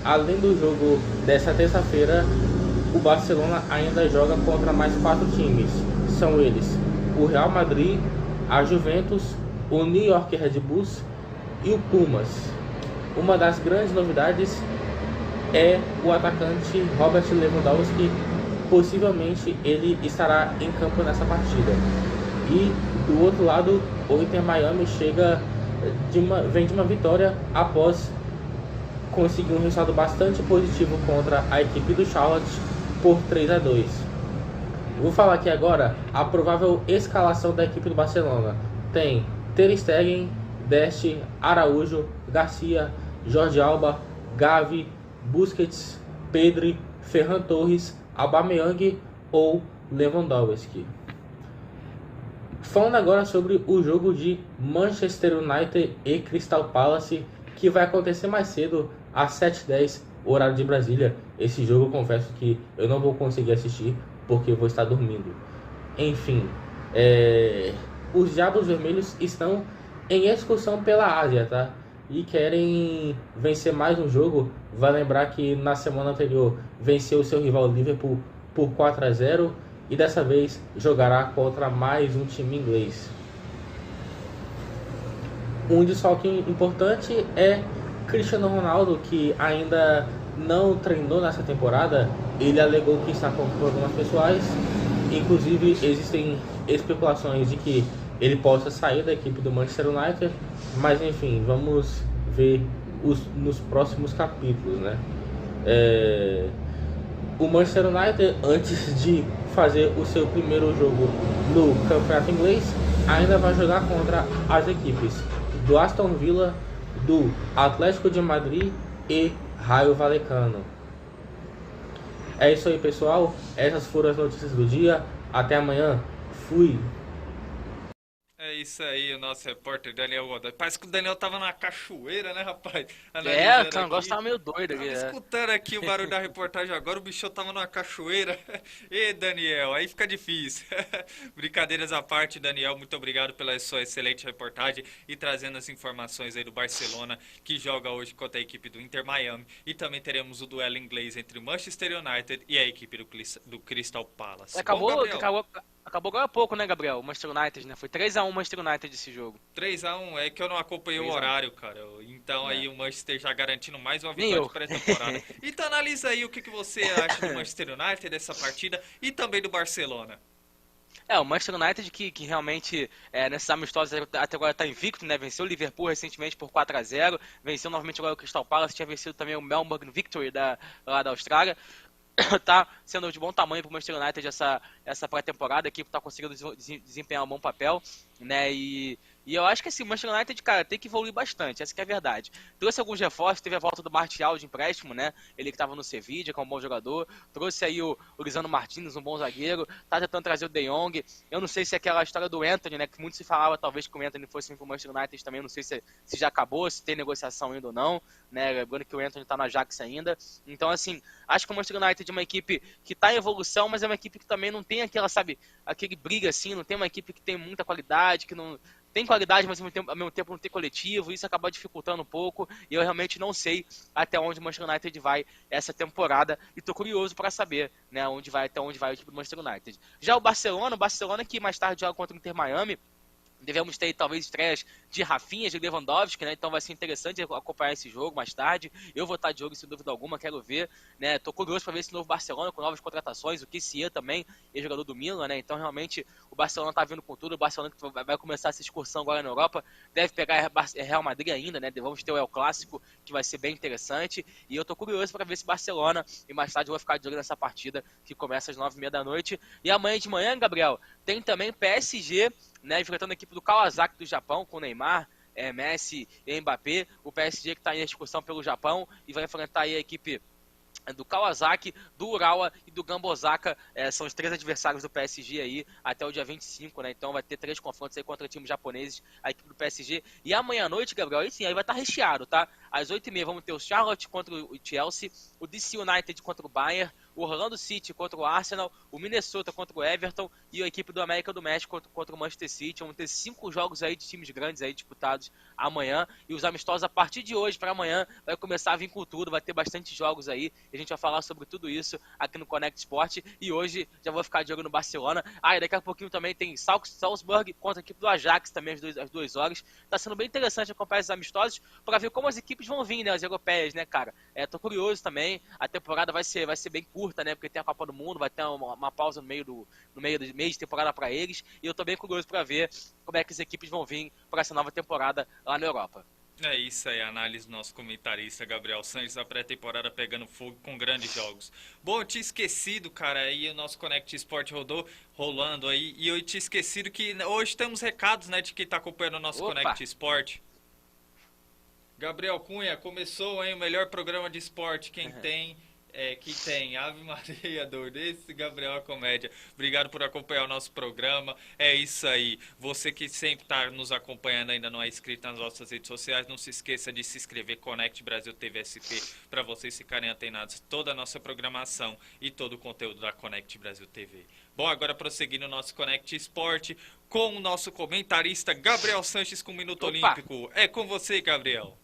Além do jogo desta terça-feira, o Barcelona ainda joga contra mais 4 times. São eles o Real Madrid, a Juventus, o New York Red Bulls e o Pumas. Uma das grandes novidades é o atacante Robert Lewandowski. Possivelmente ele estará em campo nessa partida. E do outro lado, o Inter Miami vem de uma vitória após conseguiu um resultado bastante positivo contra a equipe do Charlotte por 3-2. Vou falar aqui agora a provável escalação da equipe do Barcelona. Tem Ter Stegen, Dest, Araújo, Garcia, Jordi Alba, Gavi, Busquets, Pedri, Ferran Torres, Aubameyang ou Lewandowski. Falando agora sobre o jogo de Manchester United e Crystal Palace, que vai acontecer mais cedo, às 7h10, horário de Brasília. Esse jogo eu confesso que eu não vou conseguir assistir, porque eu vou estar dormindo. Enfim, os Diabos Vermelhos estão em excursão pela Ásia, tá? E querem vencer mais um jogo. Vai lembrar que na semana anterior venceu o seu rival Liverpool por 4-0 e dessa vez jogará contra mais um time inglês. Um desfalque importante é Cristiano Ronaldo, que ainda não treinou nessa temporada. Ele alegou que está com problemas pessoais. Inclusive existem especulações de que ele possa sair da equipe do Manchester United, mas enfim, vamos ver nos próximos capítulos, né? O Manchester United, antes de fazer o seu primeiro jogo no campeonato inglês, ainda vai jogar contra as equipes do Aston Villa, do Atlético de Madrid e Rayo Vallecano. É isso aí, pessoal. Essas foram as notícias do dia. Até amanhã. Fui. É isso aí, o nosso repórter Daniel Godoy. Parece que o Daniel tava na cachoeira, né, rapaz? O negócio tava meio doido aqui. Escutando aqui o barulho da reportagem agora, o bicho tava numa cachoeira. Ê, Daniel, aí fica difícil. Brincadeiras à parte, Daniel, muito obrigado pela sua excelente reportagem e trazendo as informações aí do Barcelona, que joga hoje contra a equipe do Inter Miami. E também teremos o duelo inglês entre o Manchester United e a equipe do Crystal Palace. Acabou agora há pouco, né, Gabriel? O Manchester United, né? Foi 3-1 o Manchester United esse jogo. 3-1, é que eu não acompanhei o horário, cara. Então aí o Manchester já garantindo mais uma Nem vitória eu. de pré-temporada. Então analisa aí o que você acha do Manchester United, dessa partida, e também do Barcelona. O Manchester United que realmente, nesses amistosos até agora está invicto, né? Venceu o Liverpool recentemente por 4-0, venceu novamente agora o Crystal Palace, tinha vencido também o Melbourne Victory lá da Austrália. Tá sendo de bom tamanho para o Manchester United essa pré-temporada, a equipe está conseguindo desempenhar um bom papel, né? E eu acho que esse Manchester United, cara, tem que evoluir bastante, essa que é a verdade. Trouxe alguns reforços, teve a volta do Martial de empréstimo, né? Ele que estava no Sevilla, que é um bom jogador. Trouxe aí o Lisandro Martínez, um bom zagueiro. Tá tentando trazer o De Jong. Eu não sei se é aquela história do Antony, né? Que muito se falava talvez que o Antony fosse vir pro Manchester United também. Eu não sei se já acabou, se tem negociação ainda ou não, né? Lembrando que o Antony tá na Ajax ainda. Então, assim, acho que o Manchester United é uma equipe que tá em evolução, mas é uma equipe que também não tem aquela, sabe, aquele briga assim, não tem uma equipe que tem muita qualidade, que não tem qualidade, mas ao mesmo tempo não tem coletivo, isso acaba dificultando um pouco, e eu realmente não sei até onde o Manchester United vai essa temporada, e tô curioso para saber, né, até onde vai o time do Manchester United. Já o Barcelona que mais tarde joga contra o Inter Miami, devemos ter talvez estreias de Rafinha, de Lewandowski, né? Então vai ser interessante acompanhar esse jogo mais tarde. Eu vou estar de jogo sem dúvida alguma, quero ver, né? Tô curioso para ver esse novo Barcelona com novas contratações, o Kessie também, ex-jogador do Milan, né? Então realmente o Barcelona tá vindo com tudo, o Barcelona que vai começar essa excursão agora na Europa, deve pegar Real Madrid ainda, né? Vamos ter o El Clássico, que vai ser bem interessante, e eu tô curioso para ver esse Barcelona, e mais tarde eu vou ficar de olho nessa partida que começa às 9h30 da noite. E amanhã de manhã, Gabriel, tem também PSG, né, enfrentando a equipe do Kawasaki do Japão, com Neymar, Messi e Mbappé. O PSG que está em excursão pelo Japão e vai enfrentar aí a equipe do Kawasaki, do Urawa e do Gambosaka, são os 3 adversários do PSG aí até o dia 25, né? Então vai ter 3 confrontos aí contra times japoneses, a equipe do PSG. E amanhã à noite, Gabriel, aí sim, aí vai estar recheado, tá? Às 8h30 vamos ter o Charlotte contra o Chelsea, o DC United contra o Bayern, o Orlando City contra o Arsenal, o Minnesota contra o Everton e a equipe do América do México contra o Manchester City. Vamos ter 5 jogos aí de times grandes aí disputados amanhã, e os amistosos a partir de hoje para amanhã vai começar a vir com tudo, vai ter bastante jogos aí, e a gente vai falar sobre tudo isso aqui no Connect Sport. E hoje já vou ficar de olho no Barcelona. E daqui a pouquinho também tem Salzburg contra a equipe do Ajax também às 2 horas. Tá sendo bem interessante acompanhar esses amistosos para ver como as equipes vão vir, né, as europeias, né, cara. Tô curioso também. A temporada vai ser bem curta, né, porque tem a Copa do Mundo, vai ter uma pausa no meio do mês de temporada para eles, e eu tô bem curioso para ver como é que as equipes vão vir para essa nova temporada lá na Europa. É isso aí, a análise do nosso comentarista Gabriel Sanches, a pré-temporada pegando fogo com grandes jogos. Bom, eu tinha esquecido, cara, aí o nosso Connect Sport rolando aí, e eu tinha esquecido que hoje temos recados, né, de quem tá acompanhando o nosso Opa! Connect Sport. Gabriel Cunha, começou, hein, o melhor programa de esporte, que tem Ave Maria, dor desse Gabriel é comédia. Obrigado por acompanhar o nosso programa. É isso aí. Você que sempre está nos acompanhando, ainda não é inscrito nas nossas redes sociais, não se esqueça de se inscrever, Connect Brasil TV SP, para vocês ficarem antenados toda a nossa programação e todo o conteúdo da Connect Brasil TV. Bom, agora prosseguindo o nosso Connect Esporte com o nosso comentarista Gabriel Sanches com o Minuto Olímpico. É com você, Gabriel.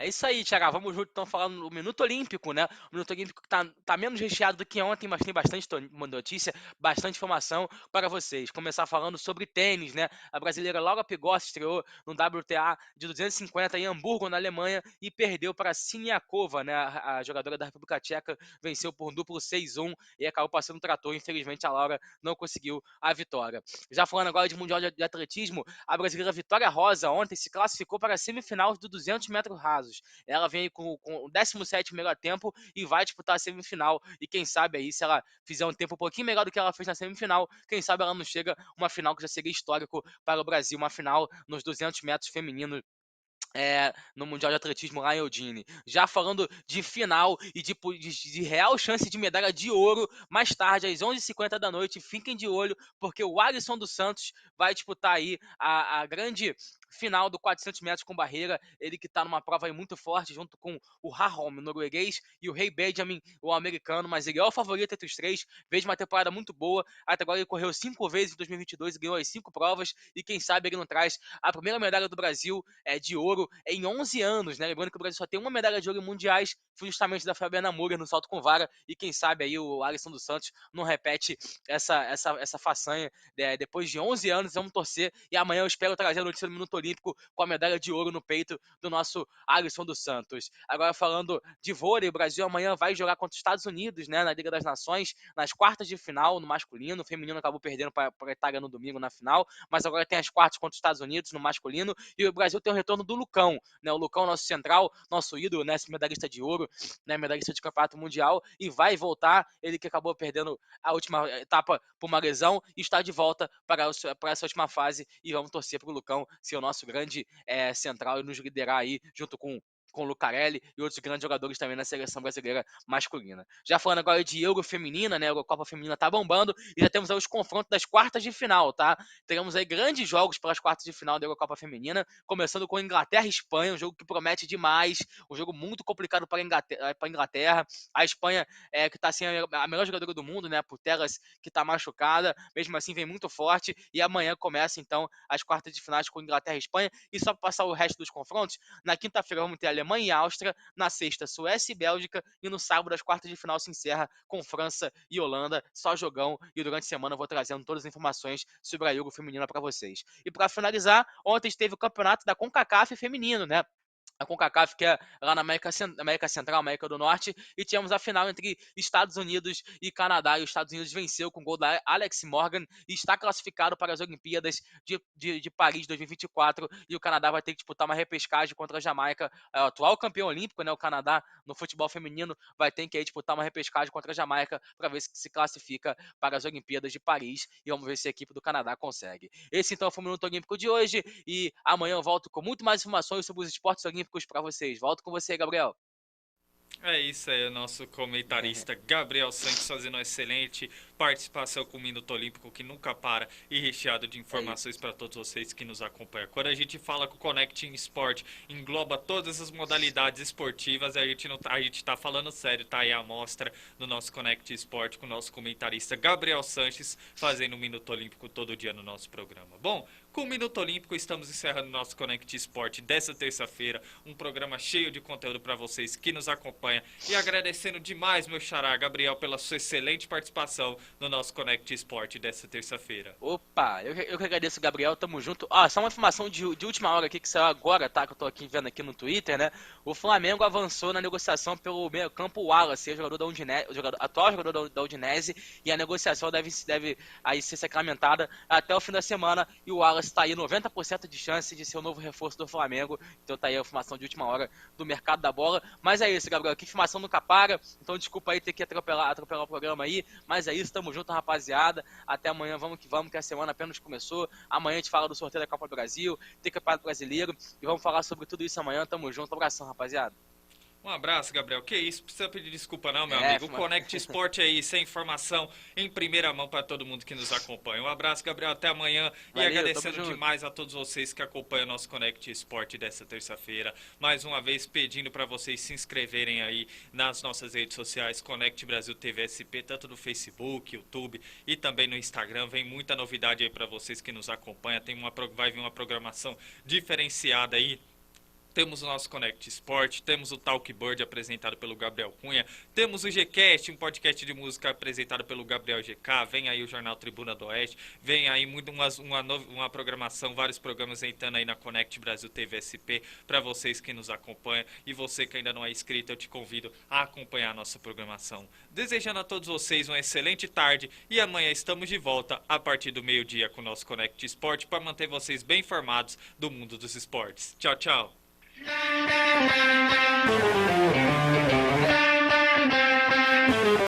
É isso aí, Thiago. Vamos junto, então, falando do Minuto Olímpico, né? O Minuto Olímpico tá menos recheado do que ontem, mas tem bastante notícia, bastante informação para vocês. Começar falando sobre tênis, né? A brasileira Laura Pigossi estreou no WTA de 250 em Hamburgo, na Alemanha, e perdeu para Siniakova, né? A jogadora da República Tcheca venceu por duplo 6-1 e acabou passando o trator. Infelizmente, a Laura não conseguiu a vitória. Já falando agora de Mundial de Atletismo, a brasileira Vitória Rosa ontem se classificou para a semifinal do 200 metros rasos. Ela vem com o 17º melhor tempo e vai disputar a semifinal. E quem sabe aí, se ela fizer um tempo um pouquinho melhor do que ela fez na semifinal, quem sabe ela não chega uma final que já seria histórico para o Brasil, uma final nos 200 metros femininos. No Mundial de Atletismo lá em Eugene. Já falando de final e de real chance de medalha de ouro, mais tarde, às 11h50 da noite, fiquem de olho, porque o Alisson dos Santos vai disputar aí a grande final do 400 metros com barreira, ele que está numa prova aí muito forte, junto com o Harholm, o norueguês, e o Ray Benjamin, o americano, mas ele é o favorito entre os três, fez uma temporada muito boa, até agora ele correu 5 vezes em 2022 e ganhou as 5 provas, e quem sabe ele não traz a primeira medalha do Brasil de ouro em 11 anos, né? Lembrando que o Brasil só tem uma medalha de ouro em mundiais, justamente da Fabiana Moura no salto com vara, e quem sabe aí o Alisson dos Santos não repete essa façanha. Depois de 11 anos, vamos torcer, e amanhã eu espero trazer a notícia do Minuto Olímpico com a medalha de ouro no peito do nosso Alisson dos Santos. Agora falando de vôlei, o Brasil amanhã vai jogar contra os Estados Unidos, né, na Liga das Nações, nas quartas de final no masculino. O feminino acabou perdendo para a Itália no domingo na final, mas agora tem as quartas contra os Estados Unidos no masculino, e o Brasil tem o retorno do Lucão, né, o Lucão, nosso central, nosso ídolo, né, medalhista de ouro, né, medalhista de campeonato mundial, e vai voltar, ele que acabou perdendo a última etapa por uma lesão, e está de volta para essa última fase, e vamos torcer para o Lucão ser o nosso grande central e nos liderar aí junto com o Lucarelli e outros grandes jogadores também na seleção brasileira masculina. Já falando agora de Euro feminina, né? A Eurocopa feminina tá bombando e já temos aí os confrontos das quartas de final, tá? Teremos aí grandes jogos pelas quartas de final da Eurocopa feminina, começando com Inglaterra e Espanha, um jogo que promete demais, um jogo muito complicado para a Inglaterra. A Espanha, que tá sem a melhor jogadora do mundo, né? Por Telas, que tá machucada, mesmo assim vem muito forte, e amanhã começa então as quartas de finais com Inglaterra e Espanha. E só para passar o resto dos confrontos, na quinta-feira vamos ter a Alemanha e Áustria, na sexta Suécia e Bélgica, e no sábado as quartas de final se encerra com França e Holanda, só jogão, e durante a semana eu vou trazendo todas as informações sobre a Euro feminina para vocês. E para finalizar, ontem esteve o campeonato da CONCACAF feminino, né? A CONCACAF, que é lá na América Central, América do Norte, e tínhamos a final entre Estados Unidos e Canadá, e os Estados Unidos venceu com o gol da Alex Morgan e está classificado para as Olimpíadas de Paris 2024, e o Canadá vai ter que disputar uma repescagem contra a Jamaica, o atual campeão olímpico, né, o Canadá, no futebol feminino, vai ter que aí disputar uma repescagem contra a Jamaica para ver se se classifica para as Olimpíadas de Paris, e vamos ver se a equipe do Canadá consegue. Esse então foi o Minuto Olímpico de hoje, e amanhã eu volto com muito mais informações sobre os esportes olímpicos para vocês. Volto com você, Gabriel. É isso aí, o nosso comentarista Gabriel Santos fazendo uma excelente participação com o Minuto Olímpico, que nunca para, e recheado de informações para todos vocês que nos acompanham. Quando a gente fala que o Connecting Sport engloba todas as modalidades esportivas, a gente tá falando sério, tá aí a amostra do nosso Connecting Sport com o nosso comentarista Gabriel Sanches fazendo o Minuto Olímpico todo dia no nosso programa. Bom, com o Minuto Olímpico estamos encerrando o nosso Connect Sport dessa terça-feira, um programa cheio de conteúdo para vocês que nos acompanham, e agradecendo demais, meu xará Gabriel, pela sua excelente participação no nosso Connect Sport dessa terça-feira. Opa, eu que agradeço, Gabriel, tamo junto. Só uma informação de última hora aqui que saiu agora, tá? Que eu tô aqui vendo aqui no Twitter, né? O Flamengo avançou na negociação pelo meio-campo Wallace, jogador da Udinese, atual jogador da Udinese, e a negociação deve aí ser sacramentada até o fim da semana, e o Wallace Wallace está aí 90% de chance de ser o novo reforço do Flamengo. Então tá aí a informação de última hora do mercado da bola. Mas é isso, Gabriel, que informação nunca para. Então desculpa aí ter que atropelar o programa aí. Mas é isso, tamo junto, rapaziada. Até amanhã, vamos, que a semana apenas começou. Amanhã a gente fala do sorteio da Copa do Brasil, tem Campeonato Brasileiro. E vamos falar sobre tudo isso amanhã. Tamo junto, abração, rapaziada. Um abraço, Gabriel. Que isso, precisa pedir desculpa não, meu amigo. O Connect Sport é isso, é informação em primeira mão para todo mundo que nos acompanha. Um abraço, Gabriel, até amanhã. Valeu, e agradecendo demais a todos vocês que acompanham o nosso Connect Sport dessa terça-feira. Mais uma vez pedindo para vocês se inscreverem aí nas nossas redes sociais, Connect Brasil TV SP, tanto no Facebook, YouTube e também no Instagram. Vem muita novidade aí para vocês que nos acompanham. Vai vir uma programação diferenciada aí. Temos o nosso Connect Sport, temos o Talk Bird apresentado pelo Gabriel Cunha, temos o Gcast, um podcast de música apresentado pelo Gabriel GK, vem aí o Jornal Tribuna do Oeste, vem aí uma programação, vários programas entrando aí na Connect Brasil TV SP para vocês que nos acompanham, e você que ainda não é inscrito, eu te convido a acompanhar a nossa programação. Desejando a todos vocês uma excelente tarde e amanhã estamos de volta a partir do meio-dia com o nosso Connect Sport para manter vocês bem informados do mundo dos esportes. Tchau, tchau!